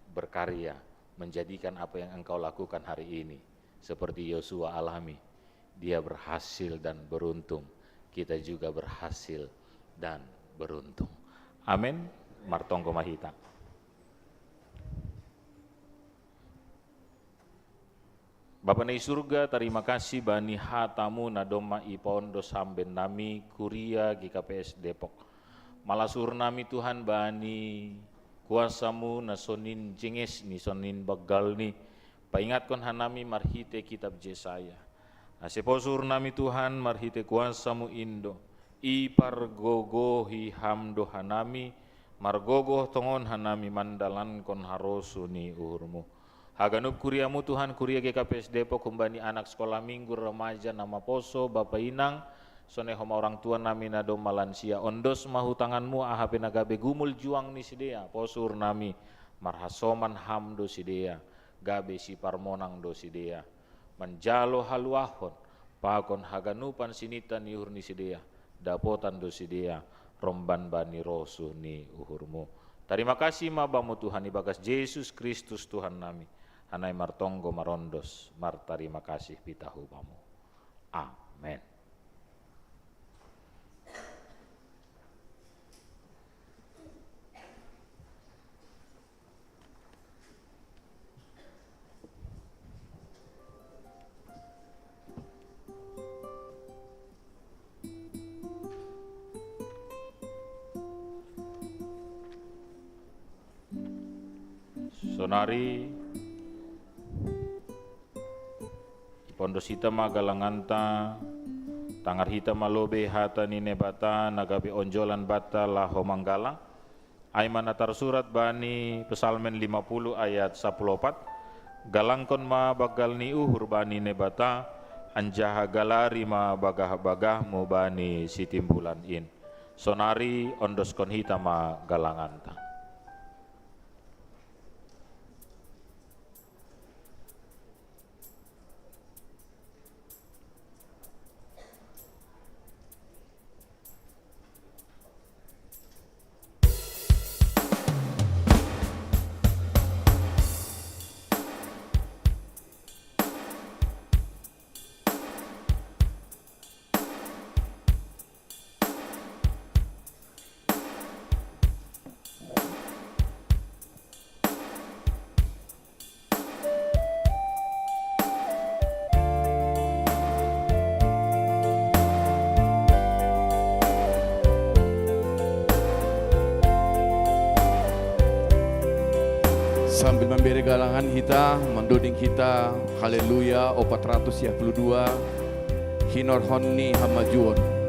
berkarya, menjadikan apa yang engkau lakukan hari ini seperti Yosua alami. Dia berhasil dan beruntung, kita juga berhasil dan beruntung. Amin. Martongko Mahita. Bapa nei surga, terima kasih bani hatamu nadoma ipondo samben nami kuria GKPS Depok. Malasur nami Tuhan bani kuasamu nasonin jenges ni sonin bagal ni paingatkon hanami marhite kitab Yesaya. Aseposur nami Tuhan marhite kuasamu indo ipargogohi hamdo hanami margogoh tongon hanami mandalan kon harosu ni urmu. Haganub kuriamu Tuhan kuria GKPS Depok kumbani anak sekolah minggu remaja nama poso Bapak Inang sone homa orang tua nami nado malansia ondos mahu tanganmu ahape nagabe gumul juang ni sidea posur nami marhasoman hamdo sidea gabe si parmonang do sidea menjalo haluahon pakon haganupan sinitan ihur ni sidea dapotan do sidea romban bani rosu ni uhurmu. Terima kasih mabamu Tuhan ibagas Yesus Kristus Tuhan nami. hanai martonggo marondos, martarima kasih pitahumamu. Amin. Sonari Pondos hita magalanganta tangar hita malobe hata nine bata nagabi onjolan bata laho manggala aiman atar surat bani pesalmen 50 ayat 14 galangkon ma bagal ni uhur bani ne bata anjaha galari ma bagah-bagah mu bani sitimbulan in sonari ondos kon hita ma galanganta.
Sambil memberi galangan kita, menduding kita, haleluya, 422, hinor honni hamajuon.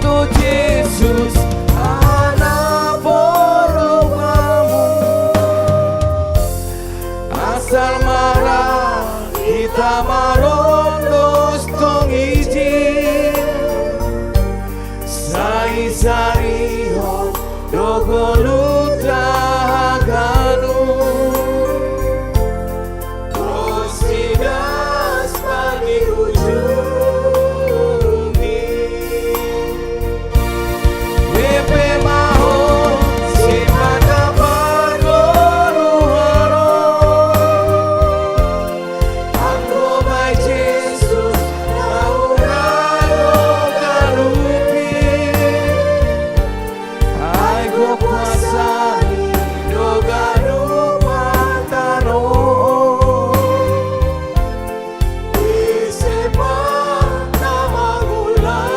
Kristo Yesus anak porobamu. Asal marah kita marondos tong izin sai sariho dogoluta haganu Rosidas pagi ujungi Wepe mahon si mata pargoruharo Anggo by Jesus naurado kalupi Ay go kuasai doganu patano Isepa namagulangi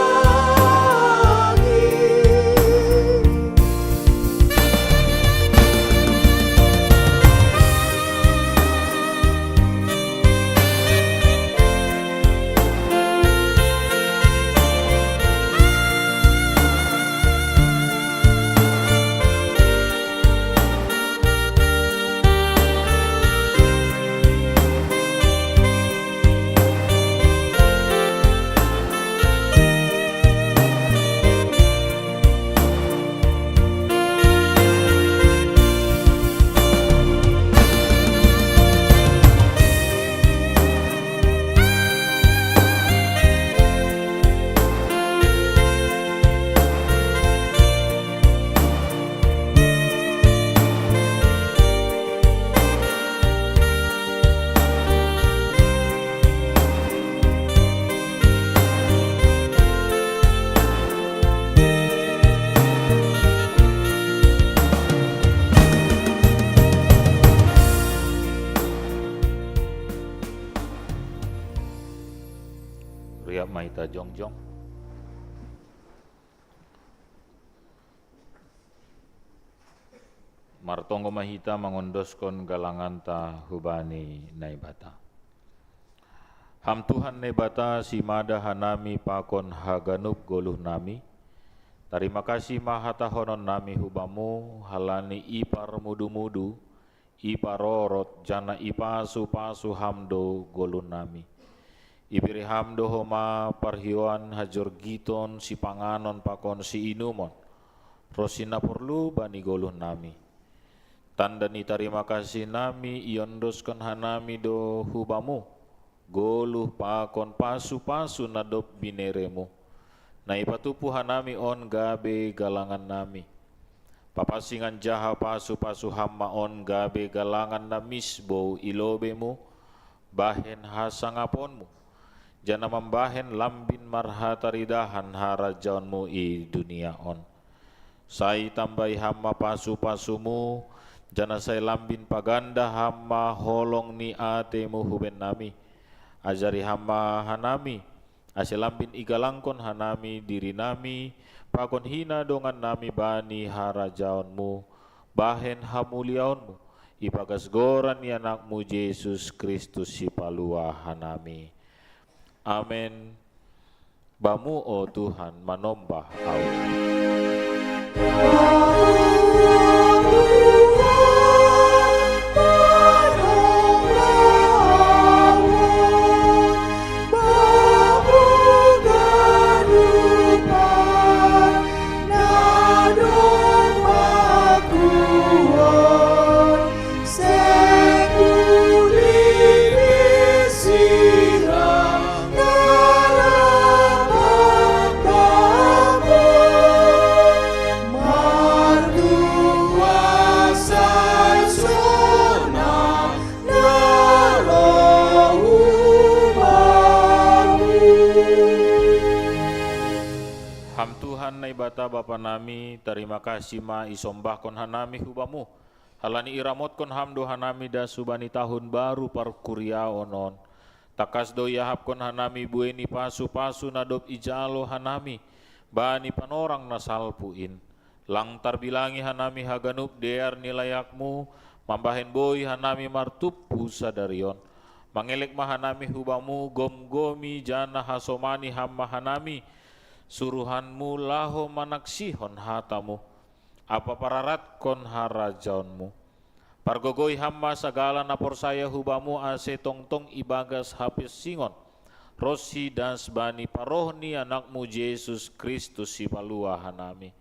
Riap Maita Jongjong. Martonggo Mahita mangondoskon galanganta hubani naibata. Ham Tuhan naibata simada hanami pakon haganup goluh nami. Terima kasih mahatahonon nami hubamu halani ipar mudu-mudu, iparorot jana ipasu-pasu hamdo goluh nami. Ibiri hamdo homa parhiwan hajur giton si panganon pakon si inumon. Rosina perlu bani goluh nami. Tanda ni terima kasih nami iondoskan hanami do hubamu. Goluh pakon pasu-pasu nadop bineremu. Na ipatupu hanami on gabe galangan nami. Papasingan jaha pasu-pasu hamma on gabe galangan namis bau ilobemu. Bahen hasangaponmu. Jana membahen lambin marhataridahan harajaunmu i dunia on. Sai tambai hamma pasu-pasumu, jana sai lambin paganda hamma holong ni atemu huben nami. Ajari hamma hanami, ase lambin igalangkon hanami diri nami, pakon hina dongan nami bani harajaunmu, bahen hamuliaunmu, ipagas goran ni anakmu Yesus Kristus si palua hanami. Amin. Bamu oh Tuhan manombah Bata Bapa nami, terima kasih ma isombahkon hanami hubamu. Halani iramotkon hamdo hanami da subani tahun baru parkuria onon. Takas do yahapkon hanami bueni pasu-pasu nadop ijalo hanami. Bani panorang nasalpuin. Langtar bilangi hanami haganup dear nilayakmu. Mambahen boy hanami martupu sadarion. Mangelek mahanami hubamu gom-gomi jana hasomani hamma hanami. suruhanmu laho manaksihon hatamu, apa pararat kon harajaonmu. Pargogoi hamma sagala napor saya hubamu ase tongtong ibagas hapis singon, Rosi das bani parohni anakmu Yesus Kristus si palua hanami.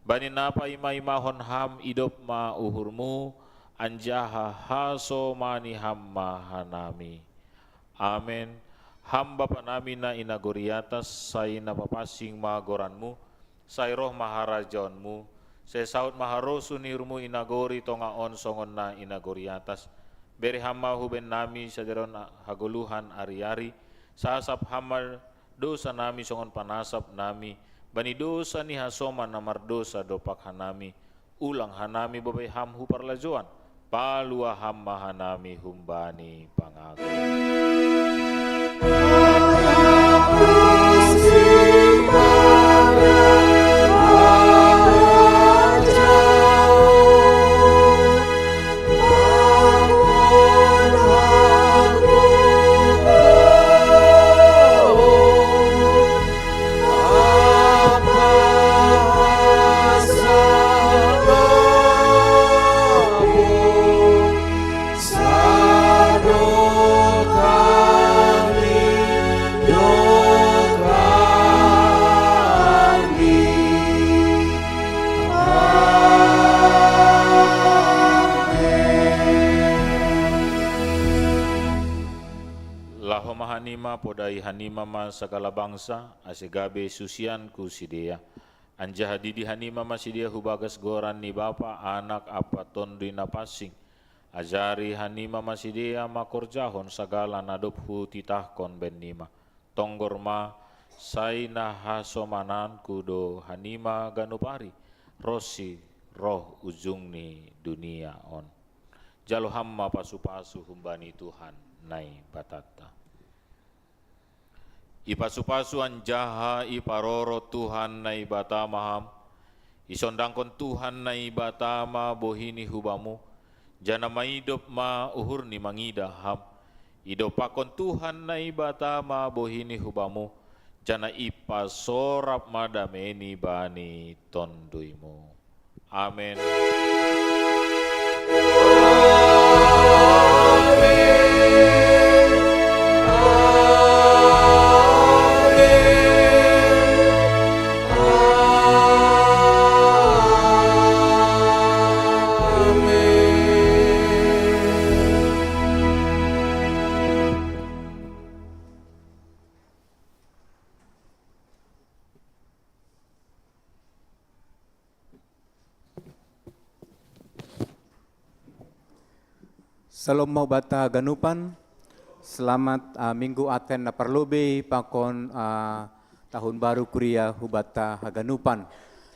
Bani napa ima-imahon ham idop ma uhurmu, anjaha haso mani hamma hanami. Amen. Hamba panami na inagoriatas, say napapasing magoranmu, say roh maharajaonmu, say saut maharosu nirmu inagori tongaon songon na inagoriatas, beri hamba huben nami sa deron haguluhan ari-ari, sasap hamar dosa nami songon panasap nami, bani dosa ni hasoman namar dosa dopak hanami, ulang hanami babay hamhu parlajuan, palua hamma hanami humbani pangago. Podai hanima ma segala bangsa, asegabe susian ku sidea. Anjaha didi hanima ma sidea hubagas goran ni bapa anak apa tondri napasing. Ajari hanima ma sidea ma korjahon sagala nadop hu titahkon benima. Tonggor ma saina hasomanan kudo hanima ganupari. Rosi roh ujung ni dunia on. Jalo hamma pasu-pasu humbani Tuhan nai batata. Ipasu-pasu anjaha iparoro Tuhan na ibata maham, isondangkon Tuhan na ibata ma bohini hubamu, jana maidop ma uhur ni mangida ham, idopakon Tuhan na ibata ma bohini hubamu, jana ipasorap madameni bani tonduimu. Amen.
Salam mau bata ganupan, selamat Minggu Advent na parlobe pakon tahun baru kuria hubata haganupan.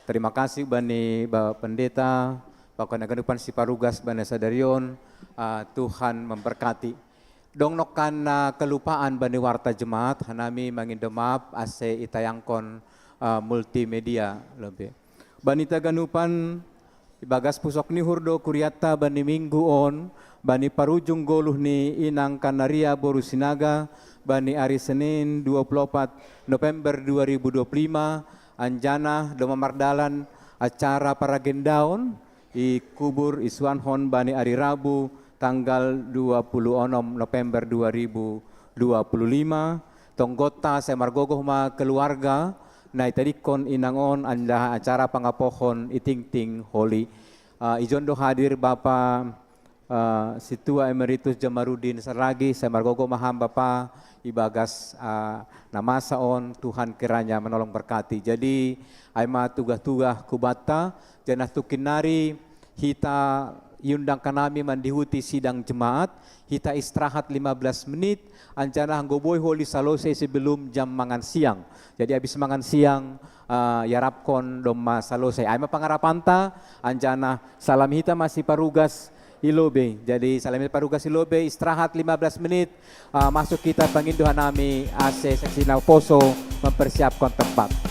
Terima kasih bani Bapak Pendeta, pakon haganupan si parugas bani sadarion, Tuhan memberkati. Dong nokan kelupaan bani warta jemaat, hanami mangindemap ase itayangkon multimedia lebih. Bani taganupan ibagas pusok ni hurdo kuriata bani minggu on, bani parujung goluh ni inang Kanaria Boru Sinaga, bani hari Senin 24 November 2025, anjana doma mardalan acara paragendaon i kubur Iswanhon bani hari Rabu tanggal 26 November 2025, tonggota semargogoh ma keluarga, na itadikon inangon anda acara pangapohon iting-ting holi. Ijondo hadir Bapak Situa Emeritus Jamarudin Saragi, semargogo maham Bapa ibagas namasaon, Tuhan kiranya menolong berkati. Jadi aima tugah-tugah kubata janah tukinari kita yundang kanami mandihuti sidang jemaat, kita istirahat 15 menit, anjana hanggoboy holi salose sebelum jam mangan siang. Jadi habis mangan siang yarapkon doma salose. Aima pangarapanta anjana salam hita masih parugas Ilobe. Jadi salam hita parugas Ilobe, istirahat 15 menit, masuk kita panginduhan nami AC Seksi Poso mempersiapkan tempat.